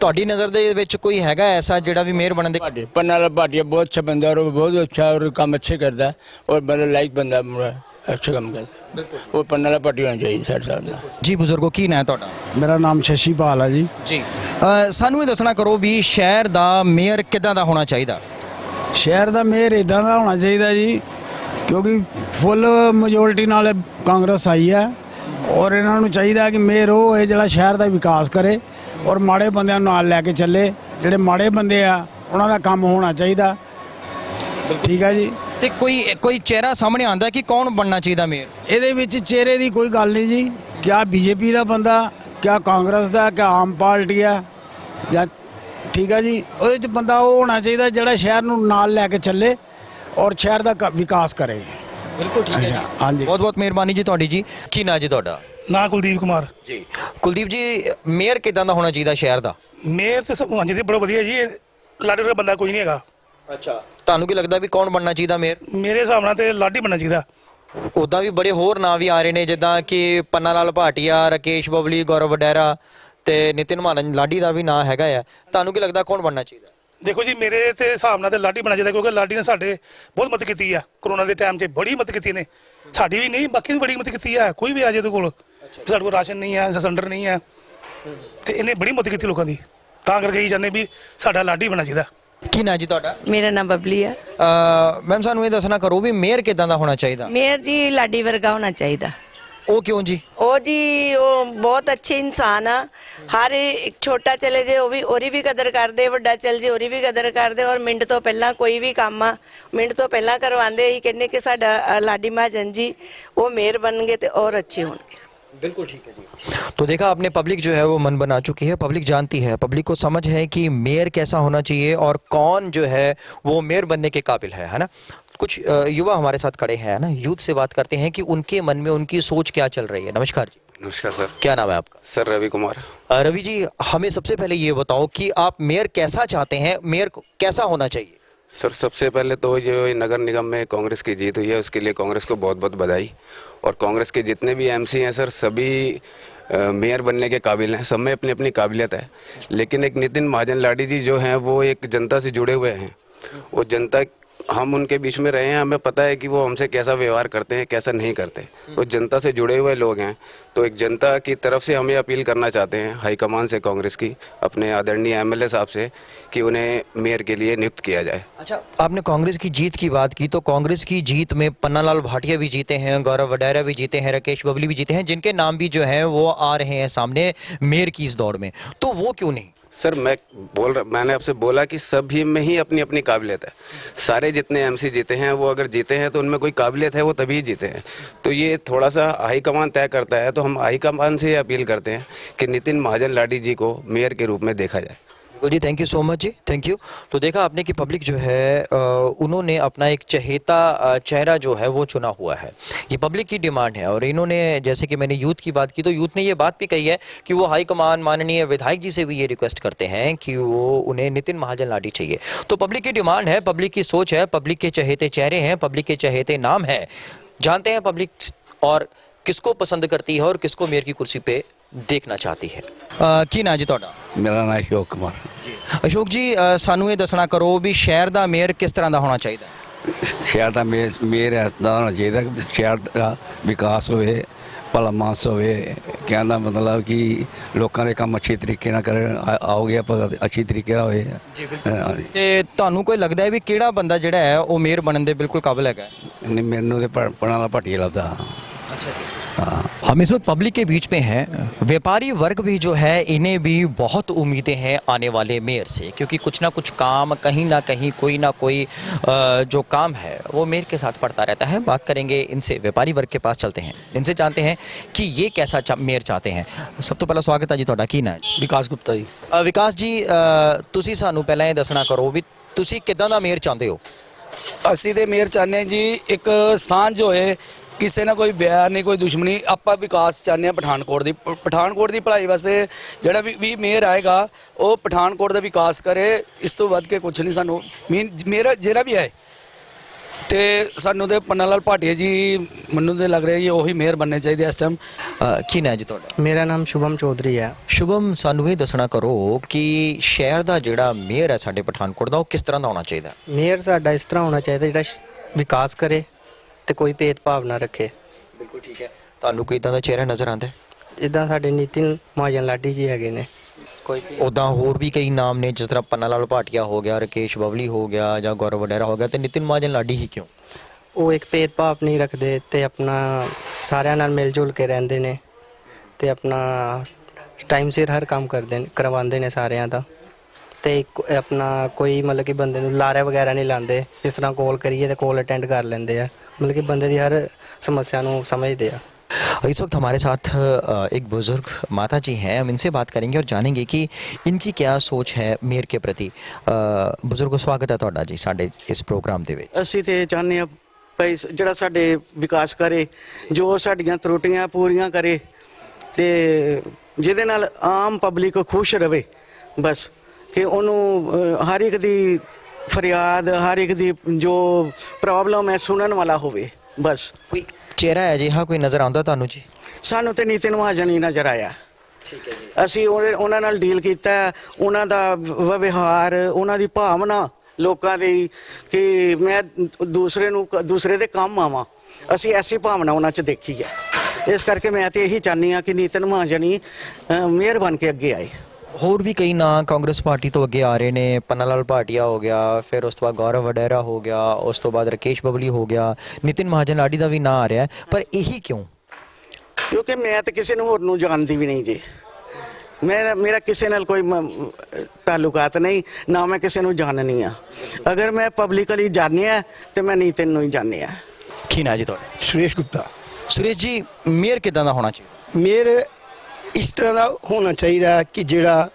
ਤੁਹਾਡੀ ਨਜ਼ਰ ਦੇ ਵਿੱਚ ਕੋਈ ਹੈਗਾ ਐਸਾ ਜਿਹੜਾ ਵੀ ਮੇਅਰ ਬਣਨ ਦੇ? पन्ना वाला भाटिया बहुत अच्छा बंदा और बहुत अच्छा और काम अच्छे करता है और बड़ा लाइक बंदा मुड़ा अच्छा काम करता है, वो पन्ना वाला भाटिया होना चाहिए साढ़े साहब। ਜੀ ਬਜ਼ੁਰਗੋ ਕੀ ਨਾਂ ਹੈ ਤੁਹਾਡਾ? ਮੇਰਾ ਨਾਮ ਸ਼ਸ਼ੀਪਾਲ ਹੈ ਜੀ। ਜੀ ਸਾਨੂੰ ਇਹ ਦੱਸਣਾ ਕਰੋ ਵੀ ਸ਼ਹਿਰ ਦਾ ਮੇਅਰ ਕਿੱਦਾਂ ਦਾ ਹੋਣਾ ਚਾਹੀਦਾ? ਸ਼ਹਿਰ ਦਾ ਮੇਅਰ ਇਦਾਂ ਦਾ ਹੋਣਾ ਚਾਹੀਦਾ ਜੀ ਕਿਉਂਕਿ ਫੁੱਲ ਮੈਜੋਰਟੀ ਨਾਲ ਕਾਂਗਰਸ ਆਈ ਹੈ ਔਰ ਇਹਨਾਂ ਨੂੰ ਚਾਹੀਦਾ ਕਿ ਮੇਅਰ ਉਹ ਹੈ ਜਿਹੜਾ ਸ਼ਹਿਰ ਦਾ ਵਿਕਾਸ ਕਰੇ ਔਰ ਮਾੜੇ ਬੰਦਿਆਂ ਨੂੰ ਨਾਲ ਲੈ ਕੇ ਚੱਲੇ। ਜਿਹੜੇ ਮਾੜੇ ਬੰਦੇ ਆ ਉਹਨਾਂ ਦਾ ਕੰਮ ਹੋਣਾ ਚਾਹੀਦਾ। ਠੀਕ ਹੈ ਜੀ। ਤੇ ਕੋਈ ਚਿਹਰਾ ਸਾਹਮਣੇ ਆਉਂਦਾ ਕਿ ਕੌਣ ਬਣਨਾ ਚਾਹੀਦਾ ਮੇਅਰ? ਇਹਦੇ ਵਿੱਚ ਚਿਹਰੇ ਦੀ ਕੋਈ ਗੱਲ ਨਹੀਂ ਜੀ। ਕਿਆ ਬੀਜੇਪੀ ਦਾ ਬੰਦਾ, ਕਿਆ ਕਾਂਗਰਸ ਦਾ, ਕਿਆ ਆਮ ਪਾਰਟੀ ਆ ਜਾਂ ਠੀਕ ਹੈ ਜੀ। ਉਹਦੇ 'ਚ ਬੰਦਾ ਉਹ ਹੋਣਾ ਚਾਹੀਦਾ ਜਿਹੜਾ ਸ਼ਹਿਰ ਨੂੰ ਨਾਲ ਲੈ ਕੇ ਚੱਲੇ ਔਰ ਸ਼ਹਿਰ ਦਾ ਵਿਕਾਸ ਕਰੇ। ਬਿਲਕੁਲ ਠੀਕ ਹੈ ਜੀ। ਹਾਂਜੀ ਬਹੁਤ ਬਹੁਤ ਮਿਹਰਬਾਨੀ ਜੀ ਤੁਹਾਡੀ ਜੀ। ਕੀ ਨਾਂ ਜੀ ਤੁਹਾਡਾ? ਨਾ ਕੁਲਦੀਪ ਕੁਮਾਰ ਜੀ। ਕੁਲਦੀਪ ਜੀ ਮੇਅਰ ਕਿੱਦਾਂ ਦਾ ਹੋਣਾ ਚਾਹੀਦਾ ਸ਼ਹਿਰ ਦਾ? ਮੇਅਰ ਤੇ ਸਭ ਹਾਂਜੀ ਬੜਾ ਵਧੀਆ ਜੀ, ਲਾਡੀ ਵਰਗਾ ਬੰਦਾ ਕੋਈ ਨਹੀਂ ਹੈਗਾ। ਅੱਛਾ, ਤੁਹਾਨੂੰ ਕੀ ਲੱਗਦਾ ਵੀ ਕੌਣ ਬਣਨਾ ਚਾਹੀਦਾ ਮੇਅਰ? ਮੇਰੇ ਹਿਸਾਬ ਨਾਲ ਤੇ ਲਾਡੀ ਬਣਨਾ ਚਾਹੀਦਾ। ਉੱਦਾਂ ਵੀ ਬੜੇ ਹੋਰ ਨਾਂ ਵੀ ਆ ਰਹੇ ਨੇ ਜਿੱਦਾਂ ਕਿ ਪੰਨਾ ਲਾਲ ਭਾਟੀਆ, ਰਾਕੇਸ਼ ਬਬਲੀ, ਗੌਰਵ ਵਡੇਰਾ ਤੇ ਨਿਤਿਨ ਮਾਨਨ ਲਾਡੀ ਦਾ ਵੀ ਨਾਂ ਹੈਗਾ ਆ। ਤੁਹਾਨੂੰ ਕੀ ਲੱਗਦਾ ਕੌਣ ਬਣਨਾ ਚਾਹੀਦਾ? ਦੇਖੋ ਜੀ ਮੇਰੇ ਤੇ ਹਿਸਾਬ ਨਾਲ ਤੇ ਲਾਡੀ ਬਣਨਾ ਚਾਹੀਦਾ ਕਿਉਂਕਿ ਲਾਡੀ ਨੇ ਸਾਡੇ ਬਹੁਤ ਮਦਦ ਕੀਤੀ ਆ ਕਰੋਨਾ ਦੇ ਟਾਈਮ 'ਚ, ਬੜੀ ਮਦਦ ਕੀਤੀ ਨੇ ਸਾਡੀ ਵੀ ਨਹੀਂ ਬਾਕੀ ਵੀ ਬੜੀ ਮਦਦ ਕੀਤੀ ਆ। ਕੋਈ ਵੀ ਆ ਜੇ ਉਹਦੇ ਕੋਲ ਸਾਡੇ ਕੋਲ ਰਾਸ਼ਨ ਨਹੀਂ ਆ, ਸਿਲੰਡਰ ਨਹੀਂ ਆ ਤੇ ਇਹਨੇ ਬੜੀ ਮਦਦ ਕੀਤੀ ਲੋਕਾਂ ਦੀ, ਤਾਂ ਕਰਕੇ ਹੀ ਚਾਹੁੰਦੇ ਵੀ ਸਾਡਾ ਲਾਡੀ ਬਣਨਾ ਚਾਹੀਦਾ। ਕੀ ਨਾਂ ਜੀ ਤੁਹਾਡਾ? ਮੇਰਾ ਨਾਮ ਬਬਲੀ ਹੈ। ਮੈਮ ਸਾਨੂੰ ਇਹ ਦੱਸਣਾ ਕਰੋ ਵੀ ਮੇਅਰ ਕਿੱਦਾਂ ਦਾ ਹੋਣਾ ਚਾਹੀਦਾ? ਮੇਅਰ ਜੀ ਲਾਡੀ ਵਰਗਾ ਹੋਣਾ ਚਾਹੀਦਾ। ਉਹ ਕਿਉਂ ਜੀ? ਉਹ ਜੀ ਉਹ ਬਹੁਤ ਅੱਛੇ ਇਨਸਾਨ ਆ। ਹਰ ਇੱਕ ਛੋਟਾ ਚਲੇ ਜੇ ਉਹ ਵੀ ਉਹਦੀ ਵੀ ਕਦਰ ਕਰਦੇ, ਵੱਡਾ ਚਲ ਜੇ ਉਹਦੀ ਵੀ ਕਦਰ ਕਰਦੇ ਔਰ ਮਿੰਟ ਤੋਂ ਪਹਿਲਾਂ ਕੋਈ ਵੀ ਕੰਮ ਆ ਮਿੰਟ ਤੋਂ ਪਹਿਲਾਂ ਕਰਵਾਉਂਦੇ। ਹੀ ਕਹਿੰਦੇ ਕਿ ਸਾਡਾ ਲਾਡੀ ਮਹਾਜਨ जी वो मेयर बनेंगे तो और अच्छे होंगे। बिल्कुल ठीक है जी। तो देखा आपने, पब्लिक जो है वो मन बना चुकी है, पब्लिक जानती है, पब्लिक को समझ है कि मेयर कैसा होना चाहिए और कौन जो है वो मेयर बनने के काबिल है ना। कुछ युवा हमारे साथ खड़े हैं ना, यूथ से बात करते हैं कि उनके मन में उनकी सोच क्या चल रही है। नमस्कार जी। नमस्कार सर। क्या नाम है आपका? सर रवि कुमार। रवि जी, हमें सबसे पहले ये बताओ कि आप मेयर कैसा चाहते हैं, मेयर कैसा होना चाहिए? सर सबसे पहले तो जो नगर निगम में कांग्रेस की जीत हुई है उसके लिए कांग्रेस को बहुत बहुत बधाई। और कांग्रेस के जितने भी एमसी हैं सर सभी मेयर बनने के काबिल हैं, सब में अपनी अपनी काबिलियत है। लेकिन एक नितिन महाजन लाडी जी जो हैं वो एक जनता से जुड़े हुए हैं। वो जनता, हम उनके बीच में रहे हैं, हमें पता है कि वो हमसे कैसा व्यवहार करते हैं कैसा नहीं करते। वो जनता से जुड़े हुए लोग हैं। तो एक जनता की तरफ से हमें अपील करना चाहते हैं हाईकमान से, कांग्रेस की, अपने आदरणीय एमएलए साहब से कि उन्हें मेयर के लिए नियुक्त किया जाए। अच्छा, आपने कांग्रेस की जीत की बात की तो कांग्रेस की जीत में पन्ना लाल भाटिया भी जीते हैं, गौरव वडेरा भी जीते हैं, राकेश बबली भी जीते हैं, जिनके नाम भी जो है वो आ रहे हैं सामने मेयर की इस दौड़ में। तो वो क्यों नहीं? सर मैंने आपसे बोला कि सभी में ही अपनी अपनी काबिलियत है। सारे जितने एमसी जीते हैं वो अगर जीते हैं तो उनमें कोई काबिलियत है, वो तभी जीते हैं। तो ये थोड़ा सा हाईकमान तय करता है। तो हम हाईकमान से अपील करते हैं कि नितिन महाजन लाडी जी को मेयर के रूप में देखा जाए। जी थैंक यू सो मच जी, थैंक यू। तो देखा आपने कि पब्लिक जो है उन्होंने अपना एक चहेता चेहरा जो है वो चुना हुआ है। ये पब्लिक की डिमांड है और इन्होंने, जैसे कि मैंने यूथ की बात की तो यूथ ने ये बात भी कही है कि वो हाईकमान माननीय विधायक जी से भी ये रिक्वेस्ट करते हैं कि वो उन्हें नितिन महाजन लाडी चाहिए। तो पब्लिक की डिमांड है, पब्लिक की सोच है, पब्लिक के चहेते चेहरे हैं, पब्लिक के चहेते नाम है। जानते हैं पब्लिक और किसको पसंद करती है और किसको मेयर की कुर्सी पे देखना चाहती है। की ना जी ਤੁਹਾਡਾ? ਮੇਰਾ ਨਾਮ ਅਸ਼ੋਕ ਕੁਮਾਰ। ਅਸ਼ੋਕ ਜੀ, ਸਾਨੂੰ ਇਹ ਦੱਸਣਾ ਕਰੋ ਵੀ ਸ਼ਹਿਰ ਦਾ ਮੇਅਰ ਕਿਸ ਤਰ੍ਹਾਂ ਦਾ ਹੋਣਾ ਚਾਹੀਦਾ? ਸ਼ਹਿਰ ਦਾ ਮੇਅਰ ਐਸਾ ਹੋਣਾ ਚਾਹੀਦਾ ਕਿ ਸ਼ਹਿਰ ਦਾ ਵਿਕਾਸ ਹੋਵੇ, ਭਲਾ ਮਾਨਸ ਹੋਵੇ। ਕਹਿਣ ਦਾ ਮਤਲਬ ਕਿ ਲੋਕਾਂ ਦੇ ਕੰਮ ਅੱਛੇ ਤਰੀਕੇ ਨਾਲ ਕਰਨ, ਆਓਗੇ ਆਪਾਂ ਅੱਛੇ ਤਰੀਕੇ ਨਾਲ ਹੋਏ। ਜੀ ਬਿਲਕੁਲ। ਤੇ ਤੁਹਾਨੂੰ ਕੋਈ ਲੱਗਦਾ ਹੈ ਵੀ ਕਿਹੜਾ ਬੰਦਾ ਜਿਹੜਾ ਹੈ ਉਹ ਮੇਅਰ ਬਣਨ ਦੇ ਬਿਲਕੁਲ ਕਾਬਿਲ ਹੈਗਾ? ਨਹੀਂ, ਮੈਨੂੰ ਤੇ ਪਣਾ ਵਾਲਾ ਭਾਟੀਆ ਲੱਗਦਾ। अच्छा जी। हम इस वक्त पब्लिक के बीच में हैं। व्यापारी वर्ग भी जो है इन्हें भी बहुत उम्मीदें हैं आने वाले मेयर से, क्योंकि कुछ ना कुछ काम कहीं ना कहीं कोई ना कोई जो काम है वो मेयर के साथ पड़ता रहता है। बात करेंगे इनसे, व्यापारी वर्ग के पास चलते हैं, इनसे जानते हैं कि ये कैसा मेयर चाहते हैं। सब तो पहला स्वागत है जी ਤੁਹਾਡਾ। ਕੀ ਨਾਂ ਹੈ? विकास गुप्ता जी। विकास जी, ਤੁਸੀਂ ਸਾਨੂੰ ਪਹਿਲਾਂ ਇਹ ਦੱਸਣਾ ਕਰੋ ਵੀ ਤੁਸੀਂ ਕਿੱਦਾਂ ਦਾ ਮੇयर ਚਾਹੁੰਦੇ ਹੋ? ਅਸੀਂ ਤੇ ਮੇਅਰ ਚਾਹੁੰਦੇ ਹਾਂ ਜੀ ਇੱਕ ਸਾਂਝ ਹੋਏ ਕਿਸੇ ਨਾਲ ਕੋਈ ਵੈਰ ਨਹੀਂ, ਕੋਈ ਦੁਸ਼ਮਣੀ। ਆਪਾਂ ਵਿਕਾਸ ਚਾਹੁੰਦੇ ਹਾਂ ਪਠਾਨਕੋਟ ਦੀ ਭਲਾਈ ਵਾਸਤੇ ਜਿਹੜਾ ਵੀ ਮੇਅਰ ਆਏਗਾ ਉਹ ਪਠਾਨਕੋਟ ਦਾ ਵਿਕਾਸ ਕਰੇ। ਇਸ ਤੋਂ ਵੱਧ ਕੇ ਕੁਝ ਨਹੀਂ ਸਾਨੂੰ ਮੇਰਾ ਜਿਹੜਾ ਵੀ ਹੈ। ਤੇ ਸਾਨੂੰ ਤੇ ਪੰਨਾ ਲਾਲ ਭਾਟੀਆ ਜੀ ਮੈਨੂੰ ਤੇ ਲੱਗ ਰਿਹਾ ਜੀ ਉਹੀ ਮੇਅਰ ਬਣਨੇ ਚਾਹੀਦੇ ਇਸ ਟਾਈਮ। ਕੀ ਨਾਂ ਜੀ ਤੁਹਾਡਾ? ਮੇਰਾ ਨਾਮ ਸ਼ੁਭਮ ਚੌਧਰੀ ਹੈ। ਸ਼ੁਭਮ, ਸਾਨੂੰ ਇਹ ਦੱਸਣਾ ਕਰੋ ਕਿ ਸ਼ਹਿਰ ਦਾ ਜਿਹੜਾ ਮੇਅਰ ਹੈ ਸਾਡੇ ਪਠਾਨਕੋਟ ਦਾ ਉਹ ਕਿਸ ਤਰ੍ਹਾਂ ਦਾ ਹੋਣਾ ਚਾਹੀਦਾ? ਮੇਅਰ ਸਾਡਾ ਇਸ ਤਰ੍ਹਾਂ ਹੋਣਾ ਚਾਹੀਦਾ ਜਿਹੜਾ ਵਿਕਾਸ ਕਰੇ ਤੇ ਕੋਈ ਭੇਦਭਾਵ ਨਾ ਰੱਖੇ। ਬਿਲਕੁਲ ਠੀਕ ਹੈ। ਤੁਹਾਨੂੰ ਕੋਈ ਇਦਾਂ ਦਾ ਚਿਹਰਾ ਨਜ਼ਰ ਆਉਂਦਾ? ਜਿੱਦਾਂ ਸਾਡੇ ਨਿਤਿਨ ਮਹਾਜਨ ਲਾਡੀ ਜੀ ਹੈਗੇ ਨੇ। ਕੋਈ ਉੱਦਾਂ ਹੋਰ ਵੀ ਕਈ ਨਾਮ ਨੇ, ਜਿਸ ਤਰ੍ਹਾਂ ਪੰਨਾ ਲਾਲ ਭਾਟੀਆ ਹੋ ਗਿਆ, ਰਕੇਸ਼ ਬਬਲੀ ਹੋ ਗਿਆ ਜਾਂ ਗੌਰਵ ਵਡੇਰਾ ਹੋ ਗਿਆ, ਤੇ ਨਿਤਿਨ ਮਹਾਜਨ ਲਾਡੀ ਹੀ ਕਿਉਂ? ਉਹ ਇੱਕ ਭੇਦਭਾਵ ਨਹੀਂ ਰੱਖਦੇ ਤੇ ਆਪਣਾ ਸਾਰਿਆਂ ਨਾਲ ਮਿਲ ਜੁਲ ਕੇ ਰਹਿੰਦੇ ਨੇ ਤੇ ਆਪਣਾ ਟਾਈਮ ਸਿਰ ਹਰ ਕੰਮ ਕਰਵਾਉਂਦੇ ਨੇ ਸਾਰਿਆਂ ਦਾ। ਤੇ ਆਪਣਾ ਕੋਈ ਮਤਲਬ ਕਿ ਬੰਦੇ ਨੂੰ ਲਾਰੇ ਵਗੈਰਾ ਨਹੀਂ ਲਾਉਂਦੇ। ਜਿਸ ਤਰ੍ਹਾਂ ਕਾਲ ਕਰੀਏ ਤੇ ਕਾਲ ਅਟੈਂਡ ਕਰ ਲੈਂਦੇ ਆ, मतलब कि बंदे की हर समस्या को समझते हैं। इस वक्त हमारे साथ एक बुजुर्ग माता जी हैं, हम इनसे बात करेंगे और जानेंगे कि इनकी क्या सोच है मेयर के प्रति। बुजुर्गो स्वागत है तुहाडा जी साडे इस प्रोग्राम दे विच। ਅਸੀਂ ਤੇ ਚਾਹੁੰਦੇ ਆ ਭਾਈ ਜਿਹੜਾ ਸਾਡੇ ਵਿਕਾਸ ਕਰੇ, ਜੋ ਸਾਡੀਆਂ ਤਰੁੱਟੀਆਂ ਪੂਰੀਆਂ ਕਰੇ ਤੇ ਜਿਹਦੇ ਨਾਲ ਆਮ ਪਬਲਿਕ ਖੁਸ਼ ਰਵੇ। ਬਸ ਕਿ ਉਹਨੂੰ ਹਰ ਇੱਕ ਦੀ ਫਰਿਆਦ, ਹਰ ਇੱਕ ਦੀ ਜੋ ਪ੍ਰੋਬਲਮ ਹੈ ਸੁਣਨ ਵਾਲਾ ਹੋਵੇ। ਬਸ ਕੋਈ ਚਿਹਰਾ ਹੈ ਜਿਹਾ ਕੋਈ ਨਜ਼ਰ ਆਉਂਦਾ ਤੁਹਾਨੂੰ ਜੀ? ਸਾਨੂੰ ਤੇ ਨਿਤਿਨ ਮਹਾਜਨ ਹੀ ਨਜ਼ਰ ਆਇਆ। ਠੀਕ ਹੈ ਜੀ। ਅਸੀਂ ਉਹਨਾਂ ਨਾਲ ਡੀਲ ਕੀਤਾ, ਉਹਨਾਂ ਦਾ ਵਿਵਹਾਰ, ਉਹਨਾਂ ਦੀ ਭਾਵਨਾ ਲੋਕਾਂ ਲਈ ਕਿ ਮੈਂ ਦੂਸਰੇ ਦੇ ਕੰਮ ਆਵਾਂ, ਅਸੀਂ ਐਸੀ ਭਾਵਨਾ ਉਹਨਾਂ 'ਚ ਦੇਖੀ ਹੈ। ਇਸ ਕਰਕੇ ਮੈਂ ਤੇ ਇਹੀ ਚਾਹੁੰਦੀ ਹਾਂ ਕਿ ਨਿਤਿਨ ਮਹਾਜਨ ਹੀ ਮੇਅਰ ਬਣ ਕੇ ਅੱਗੇ ਆਏ। ਹੋਰ ਵੀ ਕਈ ਨਾਂ ਕਾਂਗਰਸ ਪਾਰਟੀ ਤੋਂ ਅੱਗੇ ਆ ਰਹੇ ਨੇ। ਪੰਨਾ ਲਾਲ ਭਾਟੀਆ ਹੋ ਗਿਆ, ਫਿਰ ਉਸ ਤੋਂ ਬਾਅਦ ਗੌਰਵ ਵਡੇਰਾ ਹੋ ਗਿਆ, ਉਸ ਤੋਂ ਬਾਅਦ ਰਕੇਸ਼ ਬਬਲੀ ਹੋ ਗਿਆ, ਨਿਤਿਨ ਮਹਾਜਨ ਲਾਡੀ ਦਾ ਵੀ ਨਾਂ ਆ ਰਿਹਾ, ਪਰ ਇਹੀ ਕਿਉਂ? ਕਿਉਂਕਿ ਮੈਂ ਤਾਂ ਕਿਸੇ ਨੂੰ ਹੋਰ ਨੂੰ ਜਾਣਦੀ ਵੀ ਨਹੀਂ ਜੀ। ਮੇਰਾ ਕਿਸੇ ਨਾਲ ਕੋਈ ਤਾਲੁਕਾਤ ਨਹੀਂ, ਨਾ ਮੈਂ ਕਿਸੇ ਨੂੰ ਜਾਣਨੀ ਆ। ਅਗਰ ਮੈਂ ਪਬਲਿਕਲੀ ਜਾਣਿਆ ਤੇ ਮੈਂ ਨਿਤਿਨ ਨੂੰ ਹੀ ਜਾਣਿਆ। ਕੀ ਨਾਂ ਜੀ ਤੁਹਾਡਾ? ਸੁਰੇਸ਼ ਗੁਪਤਾ। ਸੁਰੇਸ਼ ਜੀ, ਮੇਅਰ ਕਿੱਦਾਂ ਦਾ ਹੋਣਾ ਚਾਹੀਦਾ? ਮੇਅਰ ਇਸ ਤਰ੍ਹਾਂ ਦਾ ਹੋਣਾ ਚਾਹੀਦਾ ਕਿ ਜਿਹੜਾ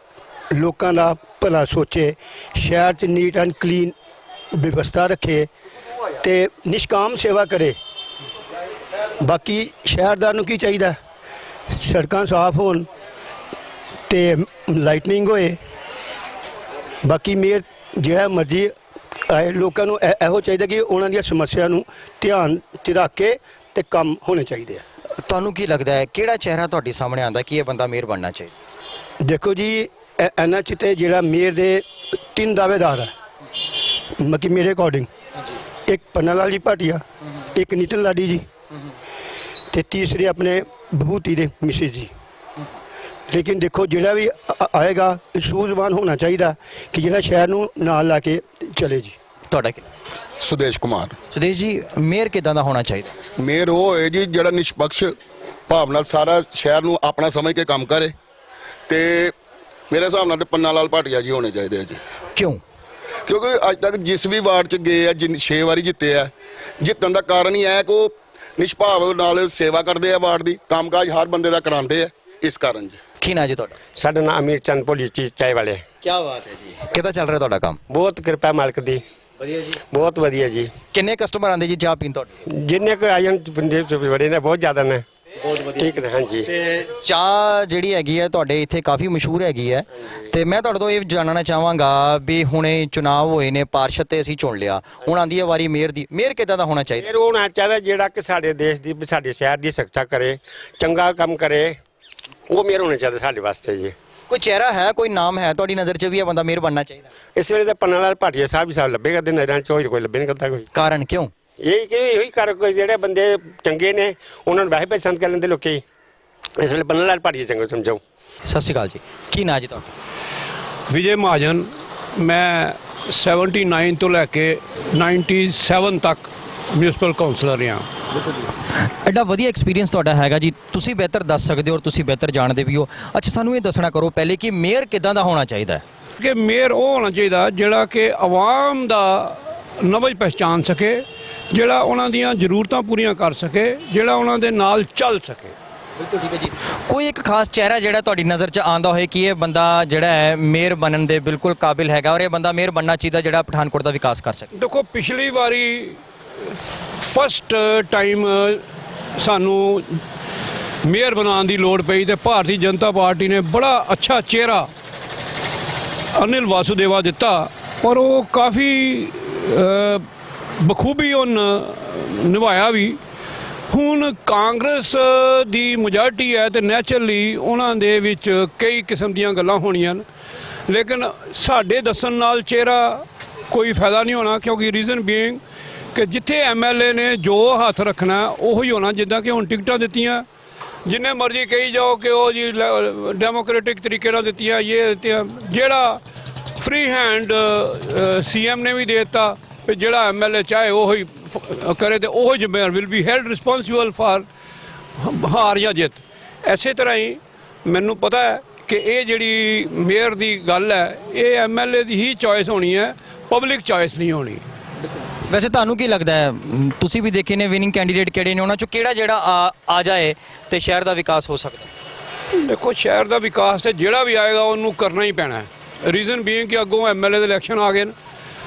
ਲੋਕਾਂ ਦਾ ਭਲਾ ਸੋਚੇ, ਸ਼ਹਿਰ 'ਚ ਨੀਟ ਐਂਡ ਕਲੀਨ ਵਿਵਸਥਾ ਰੱਖੇ ਤੇ ਨਿਸ਼ਕਾਮ ਸੇਵਾ ਕਰੇ। ਬਾਕੀ ਸ਼ਹਿਰਦਾਰ ਨੂੰ ਕੀ ਚਾਹੀਦਾ? ਸੜਕਾਂ ਸਾਫ਼ ਹੋਣ ਤੇ ਲਾਈਟਨਿੰਗ ਹੋਏ। ਬਾਕੀ ਮੇਅਰ ਜਿਹੜਾ ਮਰਜ਼ੀ ਆਏ, ਲੋਕਾਂ ਨੂੰ ਇਹੋ ਚਾਹੀਦਾ ਕਿ ਉਹਨਾਂ ਦੀਆਂ ਸਮੱਸਿਆ ਨੂੰ ਧਿਆਨ 'ਚ ਰੱਖ ਕੇ ਤੇ ਕੰਮ ਹੋਣੇ ਚਾਹੀਦੇ ਆ। ਤੁਹਾਨੂੰ ਕੀ ਲੱਗਦਾ ਹੈ ਕਿਹੜਾ ਚਿਹਰਾ ਤੁਹਾਡੇ ਸਾਹਮਣੇ ਆਉਂਦਾ ਕਿ ਇਹ ਬੰਦਾ ਮੇਅਰ ਬਣਨਾ ਚਾਹੀਦਾ? ਦੇਖੋ ਜੀ, ਇਹਨਾਂ 'ਚ ਤੇ ਜਿਹੜਾ ਮੇਅਰ ਦੇ 3 ਦਾਅਵੇਦਾਰ ਹੈ ਮਤਲਬ ਮੇਰੇ ਅਕੋਰਡਿੰਗ। ਇੱਕ ਪੰਨਾ ਲਾਲ ਜੀ ਭਾਟੀਆ, ਇੱਕ ਨਿਤਿਨ ਲਾਡੀ ਜੀ ਤੇ ਤੀਸਰੇ ਆਪਣੇ ਵਿਭੂਤੀ ਦੇ ਮਿਸਿਸ ਜੀ। ਲੇਕਿਨ ਦੇਖੋ ਜਿਹੜਾ ਵੀ ਆਏਗਾ ਸੂਝਵਾਨ ਹੋਣਾ ਚਾਹੀਦਾ ਕਿ ਜਿਹੜਾ ਸ਼ਹਿਰ ਨੂੰ ਨਾਲ ਲਾ ਕੇ ਚਲੇ ਜੀ। ਤੁਹਾਡਾ ਕੀ? ਸੁਦੇਸ਼ ਕੁਮਾਰ। ਸੁਦੇਸ਼ ਜੀ, ਮੇਅਰ ਕਿੱਦਾਂ ਦਾ ਹੋਣਾ ਚਾਹੀਦਾ? ਮੇਅਰ ਉਹ ਹੋਏ ਜੀ ਜਿਹੜਾ ਨਿਸ਼ਪਕਸ਼ ਭਾਵ ਨਾਲ ਸਾਰਾ ਸ਼ਹਿਰ ਨੂੰ ਆਪਣਾ ਸਮਝ ਕੇ ਕੰਮ ਕਰੇ ਤੇ ਮੇਰੇ ਹਿਸਾਬ ਨਾਲ ਤੇ ਪੰਨਾ ਲਾਲ ਭਾਟੀਆ ਜੀ ਹੋਣੇ ਚਾਹੀਦੇ ਆ ਜੀ। ਕਿਉਂ? ਕਿਉਂਕਿ ਅੱਜ ਤੱਕ ਜਿਸ ਵੀ ਵਾਰਡ 'ਚ ਗਏ ਆ 6 ਵਾਰੀ ਜਿੱਤੇ ਆ, ਜਿੱਤਣ ਦਾ ਕਾਰਨ ਹੀ ਹੈ ਕਿ ਉਹ ਨਿਸ਼ਭਾਵ ਨਾਲ ਸੇਵਾ ਕਰਦੇ ਆ, ਵਾਰਡ ਦੀ ਕੰਮਕਾਜ ਹਰ ਬੰਦੇ ਦਾ ਕਰਾਉਂਦੇ ਆ, ਇਸ ਕਾਰਨ ਜੀ। ਕੀ ਨਾਂ ਜੀ ਤੁਹਾਡਾ? ਸਾਡਾ ਨਾਮ ਅਮੀਰ ਚੰਦ ਭੋਲੀ ਚਾय ਵਾਲੇ। ਕੀ ਬਾਤ ਹੈ ਜੀ। ਕਿੱਦਾਂ ਚੱਲ ਰਿਹਾ ਤੁਹਾਡਾ ਕੰਮ? ਬਹੁਤ ਕਿਰਪਾ ਮਾਲਕ ਦੀ। ਵਧੀਆ ਜੀ। ਬਹੁਤ ਵਧੀਆ ਜੀ। ਕਿੰਨੇ ਕਸਟਮਰ ਆਉਂਦੇ ਜੀ ਚਾਹ ਪੀਣ ਤੁਹਾਡੇ? ਜਿੰਨੇ ਕੋ ਆਏ ਬੰਦੇ ਬੜੇ ਨੇ, ਬਹੁਤ ਜ਼ਿਆਦਾ ਨੇ। ਬਹੁਤ ਵਧੀਆ। ਠੀਕ ਨੇ, ਹਾਂਜੀ। ਤੇ ਚਾਹ ਜਿਹੜੀ ਹੈਗੀ ਹੈ ਤੁਹਾਡੇ ਇੱਥੇ ਕਾਫੀ ਮਸ਼ਹੂਰ ਹੈਗੀ ਹੈ, ਤੇ ਮੈਂ ਤੁਹਾਡੇ ਤੋਂ ਇਹ ਜਾਣਨਾ ਚਾਹਾਂਗਾ ਵੀ ਹੁਣੇ ਚੁਣਾਵ ਹੋਏ ਨੇ, ਪਾਰਸ਼ਦ ਤੇ ਅਸੀਂ ਚੁਣ ਲਿਆ, ਹੁਣ ਆਂਦੀ ਹੈ ਵਾਰੀ ਮੇਅਰ ਦੀ। ਮੇਅਰ ਕਿੱਦਾਂ ਦਾ ਹੋਣਾ ਚਾਹੀਦਾ? ਮੇਅਰ ਹੋਣਾ ਚਾਹੀਦਾ ਜਿਹੜਾ ਕਿ ਸਾਡੇ ਦੇਸ਼ ਦੀ, ਸਾਡੇ ਸ਼ਹਿਰ ਦੀ ਸੁਰੱਖਿਆ ਕਰੇ, ਚੰਗਾ ਕੰਮ ਕਰੇ, ਉਹ ਮੇਅਰ ਹੋਣਾ ਚਾਹੀਦਾ ਸਾਡੇ ਵਾਸਤੇ ਜੀ। ਕੋਈ ਚਿਹਰਾ ਹੈ, ਕੋਈ ਨਾਮ ਹੈ ਤੁਹਾਡੀ ਨਜ਼ਰ 'ਚ ਵੀ ਇਹ ਬੰਦਾ ਮੇਅਰ ਬਣਨਾ ਚਾਹੀਦਾ? ਇਸ ਵੇਲੇ ਤਾਂ ਪੰਨਾ ਲਾਲ ਭਾਟੀਆ ਸਾਹਿਬ ਹੀ ਸਾਹਿਬ ਲੱਭੇ ਕਰਦੇ ਨਜ਼ਰਾਂ 'ਚ, ਕੋਈ ਲੱਭੇ ਨਹੀਂ ਕਰਦਾ ਕੋਈ। ਕਾਰਨ ਕਿਉਂ? ਇਹੀ ਕਰ ਜਿਹੜੇ ਬੰਦੇ ਚੰਗੇ ਨੇ ਉਹਨਾਂ ਨੂੰ ਵੈਸੇ ਪਸੰਦ ਕਰ ਲੈਂਦੇ ਲੋਕੀ। ਇਸ ਵੇਲੇ ਪੰਨਾ ਲਾਲ ਭਾਟੀਆ ਚੰਗਾ ਸਮਝਾਓ। ਸਤਿ ਸ਼੍ਰੀ ਅਕਾਲ ਜੀ। ਕੀ ਨਾਂ ਜੀ ਤੁਹਾਡਾ? ਵਿਜੇ ਮਹਾਜਨ। ਮੈਂ 79 ਤੋਂ ਲੈ ਕੇ 97 ਤੱਕ ਮਿਊਨਿਸਪਲ ਕਾਉਂਸਲਰ ਰਿਹਾ। ਐਡਾ ਵਧੀਆ ਐਕਸਪੀਰੀਅੰਸ ਤੁਹਾਡਾ ਹੈਗਾ ਜੀ, ਤੁਸੀਂ ਬਿਹਤਰ ਦੱਸ ਸਕਦੇ ਹੋ ਔਰ ਤੁਸੀਂ ਬਿਹਤਰ ਜਾਣਦੇ ਵੀ ਹੋ। ਅੱਛਾ, ਸਾਨੂੰ ਇਹ ਦੱਸਣਾ ਕਰੋ ਪਹਿਲੇ ਕਿ ਮੇਅਰ ਕਿੱਦਾਂ ਦਾ ਹੋਣਾ ਚਾਹੀਦਾ ਹੈ? ਕਿ ਮੇਅਰ ਉਹ ਹੋਣਾ ਚਾਹੀਦਾ ਜਿਹੜਾ ਕਿ ਆਵਾਮ ਦਾ ਨਬਜ਼ ਪਹਿਚਾਨ ਸਕੇ, ਜਿਹੜਾ ਉਹਨਾਂ ਦੀਆਂ ਜ਼ਰੂਰਤਾਂ ਪੂਰੀਆਂ ਕਰ ਸਕੇ, ਜਿਹੜਾ ਉਹਨਾਂ ਦੇ ਨਾਲ ਚੱਲ ਸਕੇ। ਬਿਲਕੁਲ ਠੀਕ ਹੈ ਜੀ। ਕੋਈ ਇੱਕ ਖਾਸ ਚਿਹਰਾ ਜਿਹੜਾ ਤੁਹਾਡੀ ਨਜ਼ਰ 'ਚ ਆਉਂਦਾ ਹੋਏ ਕਿ ਇਹ ਬੰਦਾ ਜਿਹੜਾ ਹੈ ਮੇਅਰ ਬਣਨ ਦੇ ਬਿਲਕੁਲ ਕਾਬਿਲ ਹੈਗਾ ਔਰ ਇਹ ਬੰਦਾ ਮੇਅਰ ਬਣਨਾ ਚਾਹੀਦਾ ਜਿਹੜਾ ਪਠਾਨਕੋਟ ਦਾ ਵਿਕਾਸ ਕਰ ਸਕੇ? ਦੇਖੋ, ਪਿਛਲੀ ਵਾਰੀ ਫਸਟ ਟਾਈਮ ਸਾਨੂੰ ਮੇਅਰ ਬਣਾਉਣ ਦੀ ਲੋੜ ਪਈ ਤੇ ਭਾਰਤੀ ਜਨਤਾ ਪਾਰਟੀ ਨੇ ਬੜਾ ਅੱਛਾ ਚਿਹਰਾ ਅਨਿਲ ਵਾਸੂਦੇਵਾ ਦਿੱਤਾ, ਪਰ ਉਹ ਕਾਫੀ ਬਖੂਬੀ ਉਹ ਨਿਭਾਇਆ ਵੀ। ਹੁਣ ਕਾਂਗਰਸ ਦੀ ਮੈਜੋਰਟੀ ਹੈ ਤੇ ਨੈਚੁਰਲੀ ਉਹਨਾਂ ਦੇ ਵਿੱਚ ਕਈ ਕਿਸਮ ਦੀਆਂ ਗੱਲਾਂ ਹੋਣੀਆਂ ਨੇ, ਲੇਕਿਨ ਸਾਡੇ ਦੱਸਣ ਨਾਲ ਚਿਹਰਾ ਕੋਈ ਫਾਇਦਾ ਨਹੀਂ ਹੋਣਾ, ਕਿਉਂਕਿ ਰੀਜ਼ਨ ਬੀਇੰਗ ਕਿ ਜਿੱਥੇ ਐਮਐਲਏ ਨੇ ਜੋ ਹੱਥ ਰੱਖਣਾ ਉਹ ਹੀ ਹੋਣਾ। ਜਿੱਦਾਂ ਕਿ ਹੁਣ ਟਿਕਟਾਂ ਦਿੱਤੀਆਂ, ਜਿੰਨੇ ਮਰਜ਼ੀ ਕਹੀ ਜਾਓ ਕਿ ਉਹ ਜੀ ਡੈਮੋਕ੍ਰੈਟਿਕ ਤਰੀਕੇ ਨਾਲ ਦਿੱਤੀਆਂ, ਇਹ ਦਿੱਤੀਆਂ, ਜਿਹੜਾ ਫ੍ਰੀ ਹੈਂਡ ਸੀਐਮ ਨੇ ਵੀ ਦੇ ਦਿੱਤਾ ਵੀ ਜਿਹੜਾ ਐਮਐਲਏ ਚਾਹੇ ਉਹ ਹੀ ਕਰੇ ਤੇ ਉਹ ਜ਼ਿੰਮੇਵਾਰ will be held responsible for ਹਾਰ ਜਾਂ ਜਿੱਤ। ਇਸੇ ਤਰ੍ਹਾਂ ਹੀ ਮੈਨੂੰ ਪਤਾ ਹੈ ਕਿ ਇਹ ਜਿਹੜੀ ਮੇਅਰ ਦੀ ਗੱਲ ਹੈ ਇਹ ਐਮਐਲਏ ਦੀ ਹੀ ਚੋਇਸ ਹੋਣੀ ਹੈ, ਪਬਲਿਕ ਚੋਇਸ ਨਹੀਂ ਹੋਣੀ। ਵੈਸੇ ਤੁਹਾਨੂੰ ਕੀ ਲੱਗਦਾ ਹੈ, ਤੁਸੀਂ ਵੀ ਦੇਖੇ ਨੇ ਵਿਨਿੰਗ ਕੈਂਡੀਡੇਟ ਕਿਹੜੇ ਨੇ, ਉਹਨਾਂ ਚੋਂ ਕਿਹੜਾ ਜਿਹੜਾ ਆ ਜਾਏ ਤੇ ਸ਼ਹਿਰ ਦਾ ਵਿਕਾਸ ਹੋ ਸਕਦਾ? ਦੇਖੋ, ਸ਼ਹਿਰ ਦਾ ਵਿਕਾਸ ਤੇ ਜਿਹੜਾ ਵੀ ਆਏਗਾ ਉਹਨੂੰ ਕਰਨਾ ਹੀ ਪੈਣਾ ਹੈ। ਰੀਜ਼ਨ ਬੀਇੰਗ ਕਿ ਅੱਗੋਂ ਐਮਐਲਏ ਦੇ ਇਲੈਕਸ਼ਨ ਆ ਗਏ ਨੇ,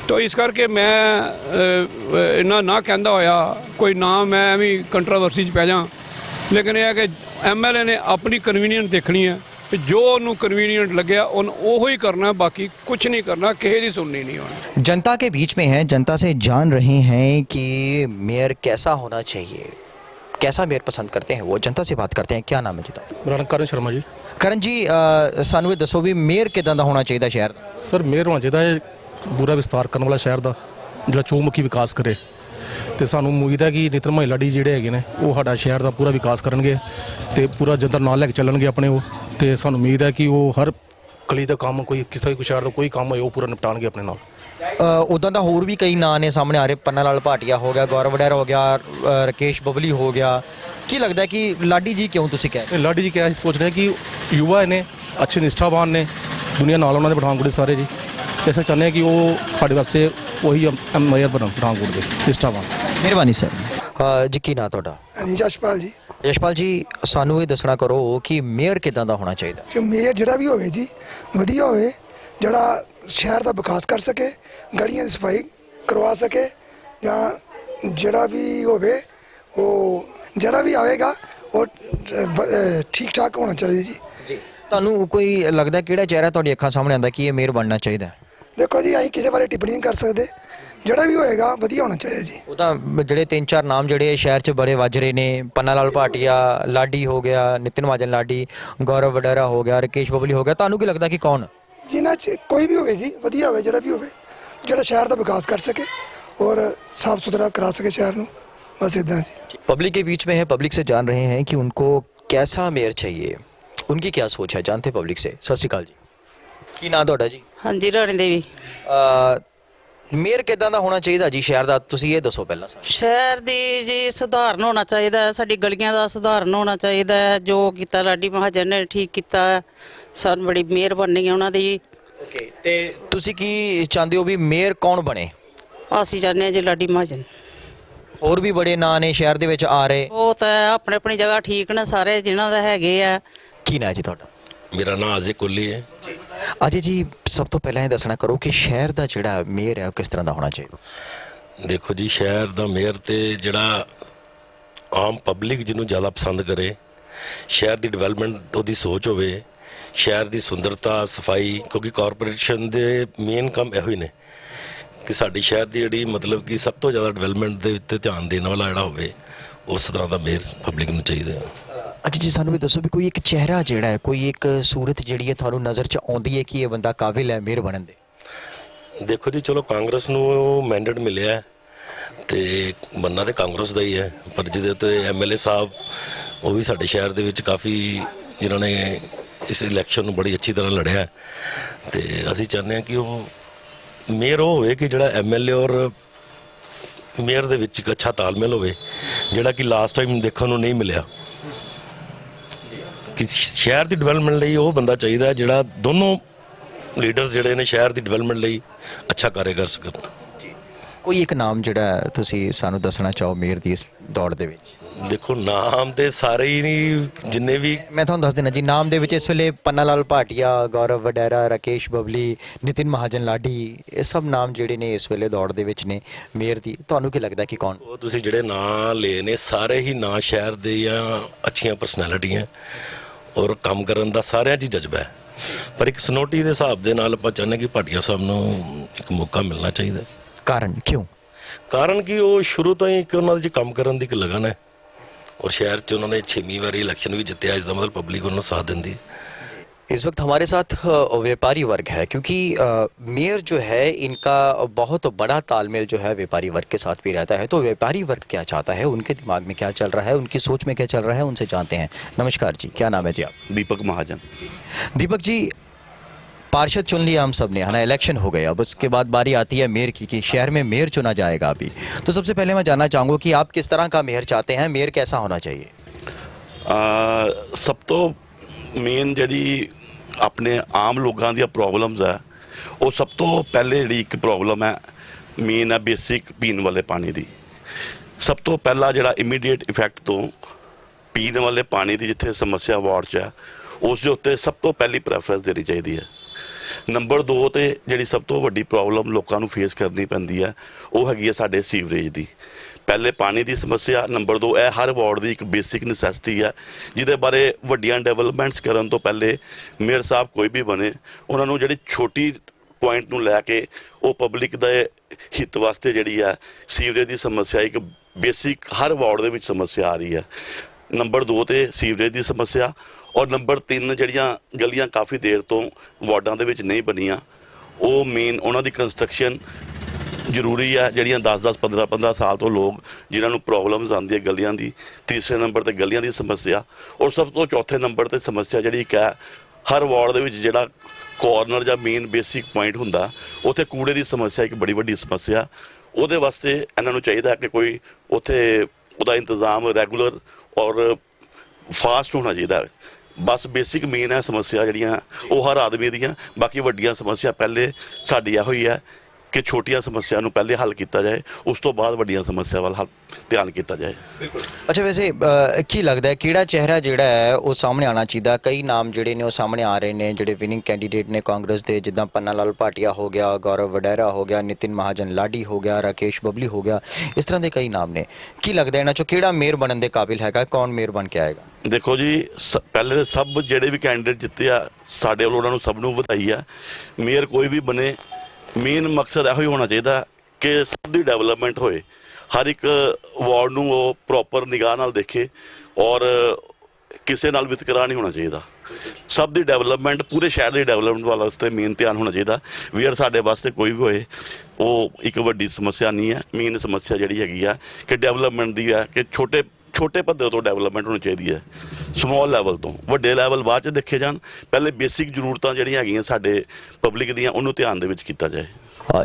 ਤਾਂ ਇਸ ਕਰਕੇ ਮੈਂ ਇਹਨਾਂ ਨਾ ਕਹਿੰਦਾ ਹੋਇਆ ਕੋਈ ਨਾ ਮੈਂ ਐਵੇਂ ਕੰਟਰੋਵਰਸੀ 'ਚ ਪੈ ਜਾ, ਲੇਕਿਨ ਇਹ ਹੈ ਕਿ ਐਮਐਲਏ ਨੇ ਆਪਣੀ ਕਨਵੀਨੀਅੰਟ ਦੇਖਣੀ ਹੈ, जो उन्होंने कन्वीनियंट लगे वो ही करना, बाकी कुछ नहीं करना, किसी की सुननी नहीं होनी। जनता के बीच में है, जनता से जान रहे हैं कि मेयर कैसा होना चाहिए, कैसा मेयर पसंद करते हैं, वो जनता से बात करते हैं। क्या नाम है जी? मेरा नाम करण शर्मा जी। करण जी, सानू दसो भी मेयर किदां दा होना चाहिए शहर? सर मेयर होना चाहिए पूरा विस्तार करने वाला शहर का, जो चौमुखी विकास करे, तो सानू उम्मीद है कि नितिन महिला डी जिहड़े हैगे ने वो साडा शहर का पूरा विकास करनगे ते पूरा जनता नाल लैके चलणगे अपने। वो तो सानू उम्मीद है कि वो हर गली का काम, कोई किस तरह शहर का कोई काम हो पूरा निपटाणगे अपने नाल। उदां दा होर भी कई नाम ने सामने आ रहे, पन्ना लाल भाटिया हो गया, गौरव वडेरा हो गया, राकेश बबली हो गया। की लगता है कि लाडी जी क्यों तुसीं कह रहे? लाडी जी क्या सोच रहे हैं कि युवा ने अच्छे निष्ठावान ने, दुनिया नाल उन्होंने पठानकोट सारे जी, ऐसा चाहते हैं कि वो साढ़े वास्ते वही मेयर बन पठानकोट के निष्ठावान। मेहरबानी सर जी। की ना तुहाडा? यशपाल जी। यशपाल जी, सानू ये दसना करो कि मेयर किदां दा होना चाहिए? कि मेयर जिहड़ा भी होवे जी वधिया होवे, जिहड़ा शहर का विकास कर सके, गलियां दी सफाई करवा सके, जां जिहड़ा भी होवे वो जिहड़ा भी आवेगा वो ठीक ठाक होना चाहिए जी। ਤੁਹਾਨੂੰ ਕੋਈ ਲੱਗਦਾ ਕਿਹੜਾ ਚਿਹਰਾ ਤੁਹਾਡੀ ਅੱਖਾਂ ਸਾਹਮਣੇ ਆਉਂਦਾ ਕਿ ਇਹ ਮੇਅਰ ਬਣਨਾ ਚਾਹੀਦਾ? देखो जी, ਅਸੀਂ ਕਿਸੇ ਬਾਰੇ ਟਿੱਪਣੀ ਨਹੀਂ ਕਰ ਸਕਦੇ, ਜਿਹੜਾ ਵੀ ਹੋਏਗਾ ਵਧੀਆ ਹੋਣਾ ਚਾਹੀਦਾ ਜੀ। ਉਹ ਤਾਂ ਜਿਹੜੇ 3-4 ਨਾਮ ਜਿਹੜੇ ਸ਼ਹਿਰ 'ਚ ਬੜੇ ਵੱਜ ਰਹੇ ਨੇ, ਪੰਨਾ ਲਾਲ ਭਾਟੀਆ, ਲਾਡੀ ਹੋ ਗਿਆ, ਨਿਤਿਨ ਮਹਾਜਨ ਲਾਡੀ, ਗੌਰਵ ਵਡੇਰਾ ਹੋ ਗਿਆ, ਰਾਕੇਸ਼ ਬਬਲੀ ਹੋ ਗਿਆ, ਤੁਹਾਨੂੰ ਕੀ ਲੱਗਦਾ ਕਿ ਕੌਣ? ਜਿਨ੍ਹਾਂ 'ਚ ਕੋਈ ਵੀ ਹੋਵੇ ਜੀ, ਵਧੀਆ ਹੋਵੇ, ਜਿਹੜਾ ਵੀ ਹੋਵੇ, ਜਿਹੜਾ ਸ਼ਹਿਰ ਦਾ ਵਿਕਾਸ ਕਰ ਸਕੇ और साफ सुथरा करा सके शहर में, बस इतना जी। पब्लिक के बीच में है, पब्लिक से जान रहे हैं कि उनको कैसा मेयर चाहिए, उनकी क्या सोच है, जानते पब्लिक से। सत श्री अकाल जी, की नाम ਤੁਹਾਡਾ ਜੀ? ਹਾਂਜੀ, ਰਾਣੀ ਦੇਵੀ। ਮੇਅਰ ਕਿਦਾਂ ਦਾ ਹੋਣਾ ਚਾਹੀਦਾ ਜੀ ਸ਼ਹਿਰ ਦਾ, ਤੁਸੀਂ ਇਹ ਦੱਸੋ ਪਹਿਲਾਂ। ਸ਼ਹਿਰ ਦੀ ਜੀ ਸੁਧਾਰਨ ਹੋਣਾ ਚਾਹੀਦਾ, ਸਾਡੀ ਗਲੀਆਂ ਦਾ ਸੁਧਾਰਨ ਹੋਣਾ ਚਾਹੀਦਾ। ਜੋ ਕੀਤਾ ਲਾਡੀ ਮਹਾਜਨ ਨੇ ਠੀਕ ਕੀਤਾ, ਸਾਨੂੰ ਬੜੀ ਮਿਹਰਬਾਨੀ ਹੈ ਉਹਨਾਂ ਦੀ। ਓਕੇ, ਤੇ ਤੁਸੀਂ ਕੀ ਚਾਹੁੰਦੇ ਹੋ ਵੀ ਮੇਅਰ ਕੌਣ ਬਣੇ? ਅਸੀਂ ਚਾਹੁੰਦੇ ਹਾਂ ਜੀ ਲਾਡੀ ਮਹਾਜਨ। ਹੋਰ ਵੀ ਬੜੇ ਨਾਂ ਨੇ ਸ਼ਹਿਰ ਦੇ ਵਿੱਚ ਆ ਰਹੇ? ਉਹ ਤਾਂ ਆਪਣੀ ਆਪਣੀ ਜਗ੍ਹਾ ਠੀਕ ਨੇ ਸਾਰੇ, ਜਿਨ੍ਹਾਂ ਦਾ ਹੈਗੇ ਆ। ਕੀ ਨਾਂ ਜੀ ਤੁਹਾਡਾ? ਮੇਰਾ ਨਾਮ ਅਜੇ ਕੋਹਲੀ ਹੈ। ਅਜੇ ਜੀ, ਸਭ ਤੋਂ ਪਹਿਲਾਂ ਇਹ ਦੱਸਣਾ ਕਰੋ ਕਿ ਸ਼ਹਿਰ ਦਾ ਜਿਹੜਾ ਮੇਅਰ ਹੈ ਉਹ ਕਿਸ ਤਰ੍ਹਾਂ ਦਾ ਹੋਣਾ ਚਾਹੀਦਾ? ਦੇਖੋ ਜੀ, ਸ਼ਹਿਰ ਦਾ ਮੇਅਰ ਤੇ ਜਿਹੜਾ ਆਮ ਪਬਲਿਕ ਜਿਹਨੂੰ ਜ਼ਿਆਦਾ ਪਸੰਦ ਕਰੇ, ਸ਼ਹਿਰ ਦੀ ਡਿਵੈਲਪਮੈਂਟ ਉਹਦੀ ਸੋਚ ਹੋਵੇ, ਸ਼ਹਿਰ ਦੀ ਸੁੰਦਰਤਾ, ਸਫਾਈ, ਕਿਉਂਕਿ ਕਾਰਪੋਰੇਸ਼ਨ ਦੇ ਮੇਨ ਕੰਮ ਇਹੋ ਹੀ ਨੇ ਕਿ ਸਾਡੀ ਸ਼ਹਿਰ ਦੀ ਜਿਹੜੀ ਮਤਲਬ ਕਿ ਸਭ ਤੋਂ ਜ਼ਿਆਦਾ ਡਿਵੈਲਪਮੈਂਟ ਦੇ ਉੱਤੇ ਧਿਆਨ ਦੇਣ ਵਾਲਾ ਜਿਹੜਾ ਹੋਵੇ, ਉਸ ਤਰ੍ਹਾਂ ਦਾ ਮੇਅਰ ਪਬਲਿਕ ਨੂੰ ਚਾਹੀਦਾ ਹੈ। ਅੱਛਾ ਜੀ, ਸਾਨੂੰ ਵੀ ਦੱਸੋ ਵੀ ਕੋਈ ਇੱਕ ਚਿਹਰਾ ਜਿਹੜਾ ਹੈ, ਕੋਈ ਇੱਕ ਸੂਰਤ ਜਿਹੜੀ ਹੈ ਤੁਹਾਨੂੰ ਨਜ਼ਰ 'ਚ ਆਉਂਦੀ ਹੈ ਕਿ ਇਹ ਬੰਦਾ ਕਾਬਿਲ ਹੈ ਮੇਅਰ ਬਣਨ ਦੇ? ਦੇਖੋ ਜੀ, ਚਲੋ ਕਾਂਗਰਸ ਨੂੰ ਮੈਂਡੇਟ ਮਿਲਿਆ ਤੇ ਬੰਨਾ ਤੇ ਕਾਂਗਰਸ ਦਾ ਹੀ ਹੈ, ਪਰ ਜਿਹਦੇ ਉੱਤੇ ਐਮਐਲਏ ਸਾਹਿਬ ਉਹ ਵੀ ਸਾਡੇ ਸ਼ਹਿਰ ਦੇ ਵਿੱਚ ਕਾਫੀ ਜਿਨ੍ਹਾਂ ਨੇ ਇਸ ਇਲੈਕਸ਼ਨ ਨੂੰ ਬੜੀ ਅੱਛੀ ਤਰ੍ਹਾਂ ਲੜਿਆ, ਤੇ ਅਸੀਂ ਚਾਹੁੰਦੇ ਹਾਂ ਕਿ ਉਹ ਮੇਅਰ ਉਹ ਹੋਵੇ ਕਿ ਜਿਹੜਾ ਐਮਐਲਏ ਔਰ ਮੇਅਰ ਦੇ ਵਿੱਚ ਇੱਕ ਅੱਛਾ ਤਾਲਮੇਲ ਹੋਵੇ, ਜਿਹੜਾ ਕਿ ਲਾਸਟ ਟਾਈਮ ਦੇਖਣ ਨੂੰ ਨਹੀਂ ਮਿਲਿਆ। ਕਿ ਸ਼ਹਿਰ ਦੀ ਡਿਵੈਲਪਮੈਂਟ ਲਈ ਉਹ ਬੰਦਾ ਚਾਹੀਦਾ ਜਿਹੜਾ ਦੋਨੋਂ ਲੀਡਰਸ ਜਿਹੜੇ ਨੇ ਸ਼ਹਿਰ ਦੀ ਡਿਵੈਲਪਮੈਂਟ ਲਈ ਅੱਛਾ ਕਾਰਜ ਕਰ ਸਕਣ। ਕੋਈ ਇੱਕ ਨਾਮ ਜਿਹੜਾ ਤੁਸੀਂ ਸਾਨੂੰ ਦੱਸਣਾ ਚਾਹੋ ਮੇਅਰ ਦੀ ਇਸ ਦੌੜ ਦੇ ਵਿੱਚ? ਦੇਖੋ ਨਾਮ ਤੇ ਸਾਰੇ ਹੀ ਨਹੀਂ, ਜਿੰਨੇ ਵੀ ਮੈਂ ਤੁਹਾਨੂੰ ਦੱਸ ਦੇਣਾ ਜੀ, ਨਾਮ ਦੇ ਵਿੱਚ ਇਸ ਵੇਲੇ ਪੰਨਾ ਲਾਲ ਭਾਟੀਆ, ਗੌਰਵ ਵਡੈਰਾ, ਰਾਕੇਸ਼ ਬਬਲੀ, ਨਿਤਿਨ ਮਹਾਜਨ ਲਾਡੀ, ਇਹ ਸਭ ਨਾਮ ਜਿਹੜੇ ਨੇ ਇਸ ਵੇਲੇ ਦੌੜ ਦੇ ਵਿੱਚ ਨੇ ਮੇਅਰ ਦੀ। ਤੁਹਾਨੂੰ ਕੀ ਲੱਗਦਾ ਕਿ ਕੌਣ? ਉਹ ਤੁਸੀਂ ਜਿਹੜੇ ਨਾਂ ਲਏ ਨੇ ਸਾਰੇ ਹੀ ਨਾਂ ਸ਼ਹਿਰ ਦੇ ਜਾਂ ਅੱਛੀਆਂ ਪਰਸਨੈਲਿਟੀਆਂ ਔਰ ਕੰਮ ਕਰਨ ਦਾ ਸਾਰਿਆਂ 'ਚ ਹੀ ਜਜ਼ਬਾ ਹੈ, ਪਰ ਇੱਕ ਸਨੋਟੀ ਦੇ ਹਿਸਾਬ ਦੇ ਨਾਲ ਆਪਾਂ ਚਾਹੁੰਦੇ ਕਿ ਭਾਟੀਆ ਸਾਹਿਬ ਨੂੰ ਇੱਕ ਮੌਕਾ ਮਿਲਣਾ ਚਾਹੀਦਾ। ਕਾਰਨ ਕਿਉਂ? ਕਾਰਨ ਕਿ ਉਹ ਸ਼ੁਰੂ ਤੋਂ ਹੀ ਇੱਕ ਉਹਨਾਂ ਦੇ 'ਚ ਕੰਮ ਕਰਨ ਦੀ ਇੱਕ ਲਗਨ ਹੈ और शहर च उन्होंने 6वीं बारी इलेक्शन भी जितया, इसका मतलब पब्लिक उन्होंने साथ देती है। इस वक्त हमारे साथ व्यापारी वर्ग है, क्योंकि मेयर जो है इनका बहुत बड़ा तालमेल जो है व्यापारी वर्ग के साथ भी रहता है। तो व्यापारी वर्ग क्या चाहता है, उनके दिमाग में क्या चल रहा है, उनकी सोच में क्या चल रहा है, उनसे जानते हैं। नमस्कार जी, क्या नाम है जी आप? दीपक महाजन। दीपक जी, पार्षद चुन लिया हम सब ने, है ना, इलेक्शन हो गए, अब उसके बाद बारी आती है मेयर की कि शहर में मेयर चुना जाएगा अभी। तो सबसे पहले मैं जानना चाहूँगा कि आप किस तरह का मेयर चाहते हैं, मेयर कैसा होना चाहिए? सब तो मेन जी अपने आम लोगों दी प्रॉब्लम्स है, वो सब तो पहले जी एक प्रॉब्लम है मेन है बेसिक पीने वाले पानी की। सब तो पहला जोड़ा इमीडिएट इफैक्ट तो पीने वाले पानी की जिथे समस्या वार्ड च है उस उत्ते सब तो पहली प्रैफरेंस देनी चाहिए है। नंबर 2 ते जी सब तो वड्डी प्रॉब्लम लोगों को फेस करनी पैंदी है वो हैगी है साडे सीवरेज की। पहले पानी की समस्या, नंबर 2 यह हर वार्ड की एक बेसिक नसैसिटी है जिहदे बारे वड्डियां डेवलपमेंट्स करन तो पहले मेयर साहब कोई भी बने उन्होंने जी छोटी पॉइंट नूं लैके वो पब्लिक दे हित वास्ते जी है सीवरेज की समस्या एक बेसिक हर वार्ड के समस्या आ रही है। नंबर 2 ते सीवरेज की समस्या और नंबर 3 जड़ियाँ गलियाँ काफ़ी देर तो वार्डां दे विच नहीं बनियां वो मेन उन्हां दी कंस्ट्रक्शन जरूरी है। जड़ियाँ 10-10 15-15 साल तो लोग जिन्होंने प्रॉब्लम्स आती है गलियां दी। तीसरे नंबर ते गलियां दी समस्या और सब तो चौथे नंबर ते समस्या जी है हर वार्ड दे विच जिहड़ा कॉर्नर या मेन बेसिक पॉइंट हुंदा उत्थे कूड़े की समस्या एक बड़ी वड्डी समस्या। उहदे वास्ते इन्हां नूं चाहीदा कि कोई उत्थे उहदा इंतजाम रेगूलर और फास्ट होना चाहिए। बस बेसिक मेन है समस्या जड़ियाँ वो हर आदमी दियाँ, बाकी वड्डियां समस्या पहले साडी इहो ही है कि छोटिया समस्या नूं पहले हल किया जाए उस तो बाद वड्डियां समस्या वाल ध्यान किया जाए। अच्छा, वैसे की लगता है किहड़ा चेहरा जिहड़ा है वो सामने आना चाहिए? कई नाम जिहड़े ने वो सामने आ रहे हैं जिहड़े विनिंग कैंडीडेट ने कांग्रेस के, जिद्दां पन्ना लाल भाटिया हो गया, गौरव वडैरा हो गया, नितिन महाजन लाडी हो गया, राकेश बबली हो गया, इस तरह के कई नाम ने। की लगता है इन्हां चों किहड़ा मेयर बनने के काबिल हैगा, कौन मेयर बन के आएगा? देखो जी पहले तो सब जिहड़े भी कैंडीडेट जिते आ साडे वल्लों उन्हां नूं सब नूं वधाई आ। मेयर कोई भी बने मेन मकसद इहो ही होना चाहिए कि सब दी डेवलपमेंट होए, हर एक वार्ड नूं वो प्रॉपर निगाह नाल देखे और किसी नाल वितकरा नहीं होना चाहिए। सब दी डेवलपमेंट पूरे शहर की डेवलपमेंट वास्ते मेन ध्यान होना चाहिए। वेयर साडे वास्ते कोई भी होए वो एक वड्डी समस्या नहीं है। मेन समस्या जिहड़ी हैगी है कि डेवलपमेंट दी है कि छोटे पद्धर तो डेवलपमेंट होनी चाहिए है, स्मॉल लैवल तो वड्डे लैवल बाद च देखे जान। पहले बेसिक जरूरतां जिहड़ियां हैगियां साडे पब्लिक दियां उन्होंने ध्यान दे विच कीता जाए।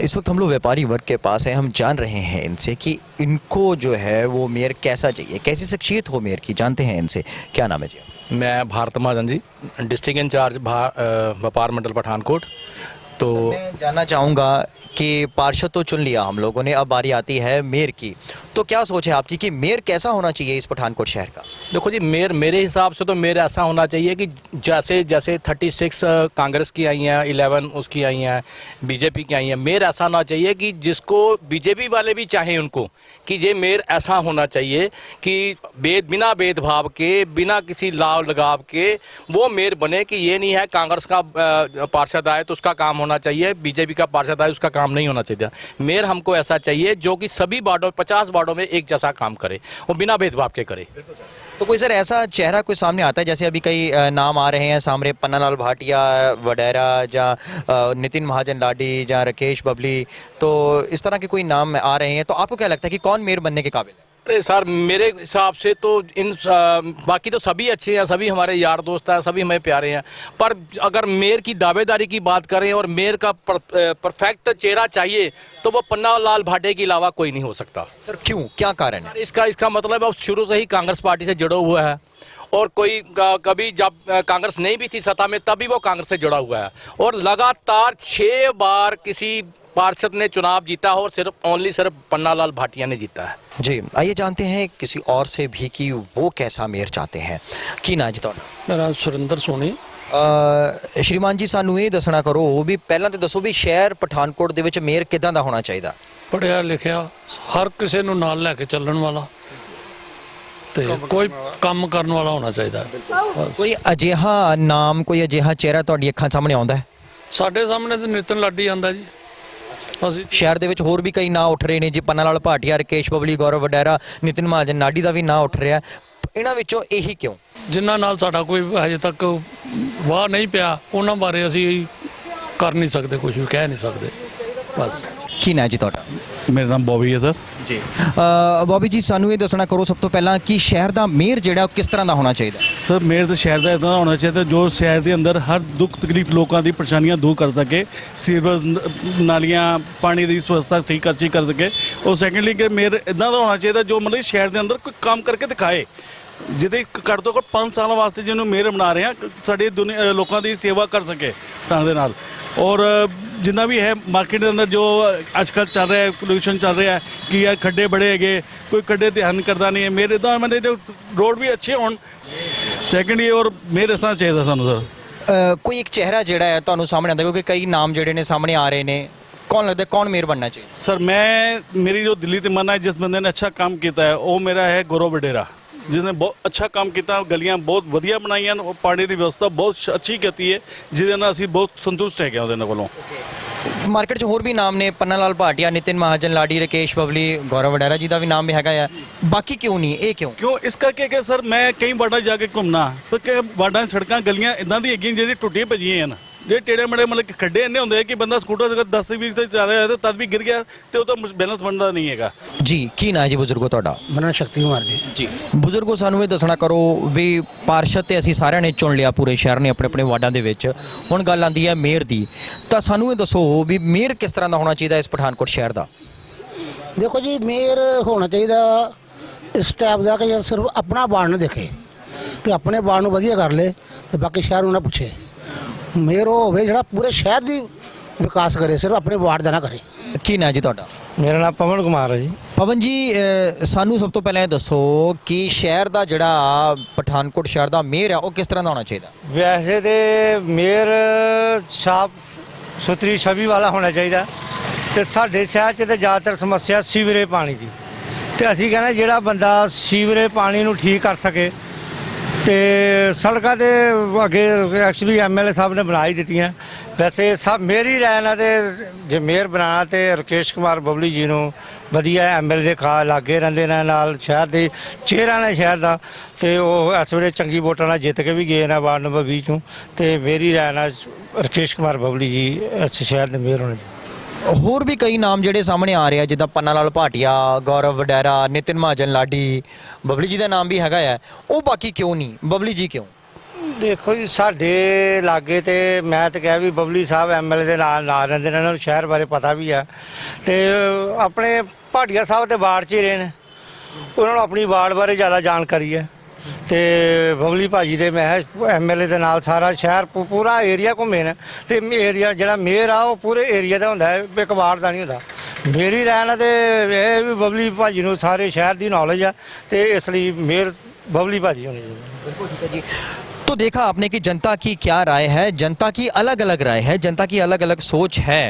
इस वक्त हम लोग व्यापारी वर्ग के पास हैं, हम जान रहे हैं इनसे कि इनको जो है वो मेयर कैसा चाहिए, कैसी शख्सियत हो मेयर की, जानते हैं इनसे। क्या नाम है जी? मैं भारत महाजन जी, डिस्ट्रिक्ट इंचार्ज व्यापार मंडल पठानकोट। तो मैं जानना चाहूँगा कि पार्षद तो चुन लिया हम लोगों ने, अब बारी आती है मेयर की, तो क्या सोच है आपकी कि मेयर कैसा होना चाहिए इस पठानकोट शहर का? देखो जी, मेयर मेरे हिसाब से तो मेयर ऐसा होना चाहिए कि जैसे जैसे 36 कांग्रेस की आई हैं, 11 उसकी आई हैं, बीजेपी की आई हैं, मेयर ऐसा होना चाहिए कि जिसको बीजेपी वाले भी चाहें उनको कि ये मेयर ऐसा होना चाहिए कि बिना भेदभाव के, बिना किसी लाव लगाव के वो मेयर बने। कि ये नहीं है कांग्रेस का पार्षद आए तो उसका काम होना चाहिए, बीजेपी का पार्षद आए उसका काम नहीं होना चाहिए। मेयर हमको ऐसा चाहिए जो कि सभी वार्डों 50 वार्डों में एक जैसा काम करे और बिना भेदभाव के करे। तो कोई सर ऐसा चेहरा कोई सामने आता है, जैसे अभी कई नाम आ रहे हैं सामने, पन्ना लाल भाटिया, वडैरा या नितिन महाजन लाडी या राकेश बबली, तो इस तरह के कोई नाम आ रहे हैं, तो आपको क्या लगता है कि कौन मेयर बनने के काबिल है? अरे सर, मेरे हिसाब से तो इन बाकी तो सभी अच्छे हैं, सभी हमारे यार दोस्त हैं, सभी हमें प्यारे हैं, पर अगर मेयर की दावेदारी की बात करें और मेयर का परफेक्ट चेहरा चाहिए तो वो पन्ना लाल भाटिया के अलावा कोई नहीं हो सकता। सर क्यों, क्या कारण है? इसका मतलब है शुरू से ही कांग्रेस पार्टी से जुड़ा हुआ है और कोई कभी जब कांग्रेस नहीं भी थी सत्ता में तभी वो कांग्रेस से जुड़ा हुआ है और लगातार 6 बार किसी पार्षद ने चुनाव जीता और सिर्फ पन्नालाल भाटिया ने जीता है। जी आइए जानते हैं किसी और से भी कि वो कैसा मेयर चाहते हैं। की ना जी ਤੁਹਾਡਾ? ਮੇਰਾ ਸੁਰਿੰਦਰ ਸੋਨੀ। ਸ਼੍ਰੀਮਾਨ ਜੀ ਸਾਨੂੰ ਇਹ ਦੱਸਣਾ ਕਰੋ ਵੀ ਪਹਿਲਾਂ ਤੇ ਦੱਸੋ ਵੀ ਸ਼ਹਿਰ ਪਠਾਨਕੋਟ ਦੇ ਵਿੱਚ ਮੇਅਰ ਕਿਦਾਂ ਦਾ ਹੋਣਾ ਚਾਹੀਦਾ? ਪੜ੍ਹਿਆ ਲਿਖਿਆ, ਹਰ ਕਿਸੇ ਨੂੰ ਨਾਲ ਲੈ ਕੇ ਚੱਲਣ ਵਾਲਾ ਤੇ ਕੋਈ ਕੰਮ ਕਰਨ ਵਾਲਾ ਹੋਣਾ ਚਾਹੀਦਾ। ਕੋਈ ਅਜਿਹਾ ਨਾਮ, ਕੋਈ ਅਜਿਹਾ ਚਿਹਰਾ ਤੁਹਾਡੀ ਅੱਖਾਂ ਸਾਹਮਣੇ ਆਉਂਦਾ ਹੈ? ਸਾਡੇ ਸਾਹਮਣੇ ਤੇ ਨਿਤਨ ਲਾਡੀ ਆਂਦਾ ਜੀ। ਅਸੀਂ ਸ਼ਹਿਰ ਦੇ ਵਿੱਚ ਹੋਰ ਵੀ ਕਈ ਨਾਂ ਉੱਠ ਰਹੇ ਨੇ ਜੀ, ਪन्नालाल ਭਾਟੀਆ, ਰਕੇਸ਼ ਬਬਲੀ, ਗੌਰਵ ਵਡੈਰਾ, ਨਿਤਿਨ ਮਹਾਜਨ ਨਾਡੀ ਦਾ ਵੀ ਨਾਂ ਉੱਠ ਰਿਹਾ। ਇਹਨਾਂ ਵਿੱਚੋਂ ਇਹੀ ਕਿਉਂ? ਜਿਨ੍ਹਾਂ ਨਾਲ ਸਾਡਾ ਕੋਈ ਹਜੇ ਤੱਕ ਵਾਹ ਨਹੀਂ ਪਿਆ, ਉਹਨਾਂ ਬਾਰੇ ਅਸੀਂ ਕਰ ਨਹੀਂ ਸਕਦੇ, ਕੁਝ ਵੀ ਕਹਿ ਨਹੀਂ ਸਕਦੇ ਬਸ। ਕੀ ਨਾਂ ਜੀ ਤੁਹਾਡਾ? ਮੇਰਾ ਨਾਮ ਬੋਬੀ ਹੈ ਸਰ ਜੀ। ਬੋਬੀ ਜੀ ਸਾਨੂੰ ਇਹ ਦੱਸਣਾ ਕਰੋ ਸਭ ਤੋਂ ਪਹਿਲਾਂ ਕਿ ਸ਼ਹਿਰ ਦਾ ਮੇਅਰ ਜਿਹੜਾ ਉਹ ਕਿਸ ਤਰ੍ਹਾਂ ਦਾ ਹੋਣਾ ਚਾਹੀਦਾ? ਸਰ ਮੇਅਰ ਤਾਂ ਸ਼ਹਿਰ ਦਾ ਇੱਦਾਂ ਦਾ ਹੋਣਾ ਚਾਹੀਦਾ ਜੋ ਸ਼ਹਿਰ ਦੇ ਅੰਦਰ ਹਰ ਦੁੱਖ ਤਕਲੀਫ ਲੋਕਾਂ ਦੀ ਪਰੇਸ਼ਾਨੀਆਂ ਦੂਰ ਕਰ ਸਕੇ, ਸੀਵਰੇਜ ਨਾਲੀਆਂ ਪਾਣੀ ਦੀ ਵਿਵਸਥਾ ਸਹੀ ਕਰ ਸਕੇ। ਔਰ ਸੈਕੰਡਲੀ ਕਿ ਮੇਅਰ ਇੱਦਾਂ ਦਾ ਹੋਣਾ ਚਾਹੀਦਾ ਜੋ ਮਤਲਬ ਸ਼ਹਿਰ ਦੇ ਅੰਦਰ ਕੋਈ ਕੰਮ ਕਰਕੇ ਦਿਖਾਏ, ਜਿਹਦੇ ਘੱਟ ਤੋਂ ਘੱਟ 5 ਸਾਲਾਂ ਵਾਸਤੇ ਜਿਹਨੂੰ ਮੇਅਰ ਬਣਾ ਰਹੇ ਆ ਸਾਡੇ ਲੋਕਾਂ ਦੀ ਸੇਵਾ ਕਰ ਸਕੇ ਢੰਗ ਦੇ ਨਾਲ। ਔਰ ਜਿੰਨਾ ਵੀ ਹੈ ਮਾਰਕੀਟ ਦੇ ਅੰਦਰ ਜੋ ਅੱਜ ਕੱਲ੍ਹ ਚੱਲ ਰਿਹਾ ਹੈ, ਪੋਲਿਊਸ਼ਨ ਚੱਲ ਰਿਹਾ ਹੈ ਕਿ ਇਹ ਖੱਡੇ ਬੜੇ ਹੈਗੇ, ਕੋਈ ਖੱਡੇ ਧਿਆਨ ਕਰਦਾ ਨਹੀਂ ਹੈ। ਮੇਰੇ ਇਦਾਂ ਮੈਨੇ ਰੋਡ ਵੀ ਅੱਛੇ ਹੋਣ ਸੈਕੰਡਲੀ, ਔਰ ਮੇਅਰ ਇਸ ਤਰ੍ਹਾਂ ਚਾਹੀਦਾ ਸਾਨੂੰ ਸਰ। ਕੋਈ ਇੱਕ ਚਿਹਰਾ ਜਿਹੜਾ ਹੈ ਤੁਹਾਨੂੰ ਸਾਹਮਣੇ ਆਉਂਦਾ, ਕਿਉਂਕਿ ਕਈ ਨਾਮ ਜਿਹੜੇ ਨੇ ਸਾਹਮਣੇ ਆ ਰਹੇ ਨੇ, ਕੌਣ ਲੱਗਦਾ ਕੌਣ ਮੇਅਰ ਬਣਨਾ ਚਾਹੀਦਾ? ਸਰ ਮੇਰੀ ਜੋ ਦਿੱਲੀ ਤਮੰਨਾ ਹੈ, ਜਿਸ ਬੰਦੇ ਨੇ ਅੱਛਾ ਕੰਮ ਕੀਤਾ ਹੈ ਉਹ ਮੇਰਾ ਹੈ ਗੌਰਵ ਵਡੇਰਾ, ਜਿਸਨੇ ਬਹੁਤ ਅੱਛਾ ਕੰਮ ਕੀਤਾ, ਗਲੀਆਂ ਬਹੁਤ ਵਧੀਆ ਬਣਾਈਆਂ, ਉਹ ਪਾਣੀ ਦੀ ਵਿਵਸਥਾ ਬਹੁਤ ਅੱਛੀ ਕੀਤੀ ਹੈ, ਜਿਹਦੇ ਨਾਲ ਅਸੀਂ ਬਹੁਤ ਸੰਤੁਸ਼ਟ ਹੈਗੇ ਉਹਦੇ ਨਾਲ ਕੋਲੋਂ। ਮਾਰਕੀਟ 'ਚ ਹੋਰ ਵੀ ਨਾਮ ਨੇ, पन्नालाल ਭਾਟੀਆ, ਨਿਤਿਨ ਮਹਾਜਨ, ਲਾਡੀ, ਰਕੇਸ਼ ਬਬਲੀ, ਗੌਰਵ ਵਡੈਰਾ ਜੀ ਦਾ ਵੀ ਨਾਮ ਵੀ ਹੈਗਾ ਆ। ਬਾਕੀ ਕਿਉਂ ਨਹੀਂ, ਇਹ ਕਿਉਂ? ਇਸ ਕਰਕੇ ਕਿ ਸਰ ਮੈਂ ਕਈ ਵਾਰਡਾਂ ਜਾ ਕੇ ਘੁੰਮਣਾ, ਕਿ ਵਾਰਡਾਂ ਸੜਕਾਂ ਗਲੀਆਂ ਇਦਾਂ ਦੀ ਹੈਗੀਆਂ ਜਿਹੜੀ ਟੁੱਟੀਆਂ ਭੱਜੀਆਂ ਹਨ, ਜਿਹੜੇ ਟੇੜੇ ਮੜੇ ਮਤਲਬ ਕਿ ਖੱਡੇ ਇੰਨੇ ਹੁੰਦੇ ਕਿ ਬੰਦਾ ਸਕੂਟਰ 10-20 ਤੇ ਚੱਲ ਰਿਹਾ ਤੇ ਤਦ ਵੀ ਗਿਰ ਗਿਆ ਤੇ ਉਹ ਤਾਂ ਬੈਲੈਂਸ ਬਣਦਾ ਨਹੀਂ ਹੈਗਾ। ਜੀ ਕੀ ਨਾਂ ਹੈ ਜੀ ਬਜ਼ੁਰਗੋ ਤੁਹਾਡਾ? ਮੇਰਾ ਨਾਮ ਸ਼ਕਤੀ ਕੁਮਾਰ ਜੀ। ਬਜ਼ੁਰਗੋ ਸਾਨੂੰ ਇਹ ਦੱਸਣਾ ਕਰੋ ਵੀ ਪਾਰਸ਼ਦ ਤੇ ਅਸੀਂ ਸਾਰਿਆਂ ਨੇ ਚੁਣ ਲਿਆ, ਪੂਰੇ ਸ਼ਹਿਰ ਨੇ ਆਪਣੇ ਆਪਣੇ ਵਾਰਡਾਂ ਦੇ ਵਿੱਚ, ਹੁਣ ਗੱਲ ਆਉਂਦੀ ਹੈ ਮੇਅਰ ਦੀ, ਤਾਂ ਸਾਨੂੰ ਇਹ ਦੱਸੋ ਵੀ ਮੇਅਰ ਕਿਸ ਤਰ੍ਹਾਂ ਦਾ ਹੋਣਾ ਚਾਹੀਦਾ ਇਸ ਪਠਾਨਕੋਟ ਸ਼ਹਿਰ ਦਾ? ਦੇਖੋ ਜੀ, ਮੇਅਰ ਹੋਣਾ ਚਾਹੀਦਾ ਇਸ ਟਾਈਪ ਦਾ ਕਿ ਸਿਰਫ ਆਪਣਾ ਵਾਰਡ ਨਾ ਦੇਖੇ, ਕਿ ਆਪਣੇ ਵਾਰਡ ਨੂੰ ਵਧੀਆ ਕਰ ਲੇ ਤੇ ਬਾਕੀ ਸ਼ਹਿਰ ਨੂੰ ਨਾ ਪੁੱਛੇ। ਮੇਅਰ ਉਹ ਹੋਵੇ ਜਿਹੜਾ ਪੂਰੇ ਸ਼ਹਿਰ ਦੀ ਵਿਕਾਸ ਕਰੇ, ਸਿਰਫ ਆਪਣੇ ਵਾਰਡ ਦਾ ਨਾ ਕਰੇ। ਕੀ ਨਾਂ ਜੀ ਤੁਹਾਡਾ? ਮੇਰਾ ਨਾਮ ਪਵਨ ਕੁਮਾਰ ਹੈ ਜੀ। ਪਵਨ ਜੀ ਸਾਨੂੰ ਸਭ ਤੋਂ ਪਹਿਲਾਂ ਇਹ ਦੱਸੋ ਕਿ ਸ਼ਹਿਰ ਦਾ ਜਿਹੜਾ ਪਠਾਨਕੋਟ ਸ਼ਹਿਰ ਦਾ ਮੇਅਰ ਆ ਉਹ ਕਿਸ ਤਰ੍ਹਾਂ ਦਾ ਹੋਣਾ ਚਾਹੀਦਾ? ਵੈਸੇ ਤੇ ਮੇਅਰ ਸਾਫ ਸੁਥਰੀ ਛਵੀ ਵਾਲਾ ਹੋਣਾ ਚਾਹੀਦਾ, ਤੇ ਸਾਡੇ ਸ਼ਹਿਰ 'ਚ ਤੇ ਜ਼ਿਆਦਾਤਰ ਸਮੱਸਿਆ ਸੀਵਰੇਜ ਪਾਣੀ ਦੀ, ਤੇ ਅਸੀਂ ਕਹਿੰਦੇ ਜਿਹੜਾ ਬੰਦਾ ਸੀਵਰੇਜ ਪਾਣੀ ਨੂੰ ਠੀਕ ਕਰ ਸਕੇ ਤੇ ਸੜਕਾਂ ਤੇ ਅੱਗੇ ਐਕਚੁਅਲੀ ਐਮਐਲਏ ਸਾਹਿਬ ਨੇ ਬਣਾ ਹੀ ਦਿੱਤੀਆਂ। ਵੈਸੇ ਸਭ ਮੇਰੀ ਰਾਏ ਨਾਲ ਤੇ ਜੇ ਮੇਅਰ ਬਣਾਉਣਾ ਤੇ ਰਕੇਸ਼ ਕੁਮਾਰ ਬਬਲੀ ਜੀ ਨੂੰ ਵਧੀਆ ਐਮਐਲਏ ਦੇ ਲਾਗੇ ਰਹਿੰਦੇ ਨੇ, ਨਾਲ ਸ਼ਹਿਰ ਦੇ ਚਿਹਰਾ ਨੇ ਸ਼ਹਿਰ ਦਾ, ਤੇ ਉਹ ਇਸ ਵੇਲੇ ਚੰਗੀ ਵੋਟਾਂ ਨਾਲ ਜਿੱਤ ਕੇ ਵੀ ਗਏ ਨੇ ਵਾਰਡ ਨੰਬਰ 20 ਚੋਂ, ਤੇ ਮੇਰੀ ਰਾਏ ਨਾਲ ਰਕੇਸ਼ ਕੁਮਾਰ ਬਬਲੀ ਜੀ ਇਸ ਸ਼ਹਿਰ ਦੇ ਮੇਅਰ ਹੋਣੇ। ਹੋਰ ਵੀ ਕਈ ਨਾਮ ਜਿਹੜੇ ਸਾਹਮਣੇ ਆ ਰਹੇ ਆ, ਜਿੱਦਾਂ पन्नालाल ਭਾਟੀਆ, ਗੌਰਵ ਵਡੈਰਾ, ਨਿਤਿਨ ਮਹਾਜਨ, ਲਾਡੀ, ਬਬਲੀ ਜੀ ਦਾ ਨਾਮ ਵੀ ਹੈਗਾ ਆ, ਉਹ ਬਾਕੀ ਕਿਉਂ ਨਹੀਂ? ਬਬਲੀ ਜੀ ਕਿਉਂ? ਦੇਖੋ ਜੀ, ਸਾਡੇ ਲਾਗੇ ਤੇ ਮੈਂ ਤਾਂ ਕਿਹਾ ਵੀ ਬਬਲੀ ਸਾਹਿਬ ਐਮਐਲਏ ਦੇ ਨਾਲ ਰਹਿੰਦੇ ਨੇ, ਉਹਨਾਂ ਨੂੰ ਸ਼ਹਿਰ ਬਾਰੇ ਪਤਾ ਵੀ ਆ, ਤੇ ਆਪਣੇ ਭਾਟੀਆ ਸਾਹਿਬ ਤੇ ਵਾਰਡ 'ਚ ਹੀ ਰਹੇ ਨੇ, ਉਹਨਾਂ ਨੂੰ ਆਪਣੀ ਵਾਰਡ ਬਾਰੇ ਜ਼ਿਆਦਾ ਜਾਣਕਾਰੀ ਹੈ, ਤੇ ਬਬਲੀ ਭਾਜੀ ਦੇ ਮੈਂ ਐਮਐਲਏ ਦੇ ਨਾਲ ਸਾਰਾ ਸ਼ਹਿਰ ਪੂਰਾ ਏਰੀਆ ਘੁੰਮੇ ਨੇ, ਤੇ ਏਰੀਆ ਜਿਹੜਾ ਮੇਅਰ ਆ ਉਹ ਪੂਰੇ ਏਰੀਆ ਦਾ ਹੁੰਦਾ ਹੈ, ਇੱਕ ਵਾਰਡ ਦਾ ਨਹੀਂ ਹੁੰਦਾ। ਮੇਰੀ ਰਾਏ ਨਾਲ ਤੇ ਇਹ ਵੀ ਬਬਲੀ ਭਾਜੀ ਨੂੰ ਸਾਰੇ ਸ਼ਹਿਰ ਦੀ ਨੌਲੇਜ ਆ, ਤੇ ਇਸ ਲਈ ਮੇਅਰ बबली बाजी होनी चाहिए। बिल्कुल ठीक है जी। तो देखा आपने कि जनता की क्या राय है, जनता की अलग अलग राय है, जनता की अलग अलग सोच है।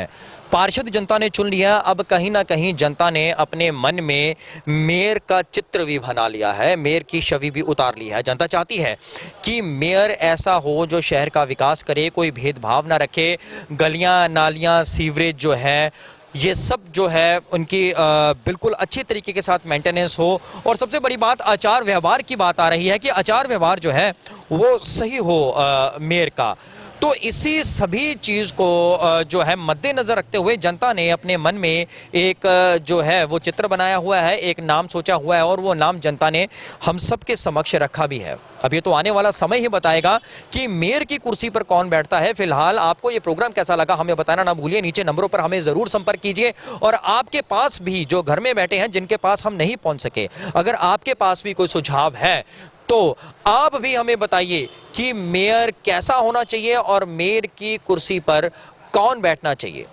पार्षद जनता ने चुन लिया, अब कहीं ना कहीं जनता ने अपने मन में मेयर का चित्र भी बना लिया है, मेयर की छवि भी उतार ली है। जनता चाहती है कि मेयर ऐसा हो जो शहर का विकास करे, कोई भेदभाव ना रखे, गलियां नालियां सीवरेज जो है ये सब जो है उनकी बिल्कुल अच्छी तरीके के साथ मेंटेनेंस हो। और सबसे बड़ी बात आचार व्यवहार की बात आ रही है कि आचार व्यवहार जो है वो सही हो मेयर का। तो इसी सभी चीज़ को जो है मद्देनज़र रखते हुए जनता ने अपने मन में एक जो है वो चित्र बनाया हुआ है, एक नाम सोचा हुआ है, और वो नाम जनता ने हम सब के समक्ष रखा भी है। अब ये तो आने वाला समय ही बताएगा कि मेयर की कुर्सी पर कौन बैठता है। फिलहाल आपको ये प्रोग्राम कैसा लगा हमें बताना ना भूलिए, नीचे नंबरों पर हमें ज़रूर संपर्क कीजिए। और आपके पास भी जो घर में बैठे हैं, जिनके पास हम नहीं पहुँच सके, अगर आपके पास भी कोई सुझाव है तो आप भी हमें बताइए कि मेयर कैसा होना चाहिए और मेयर की कुर्सी पर कौन बैठना चाहिए।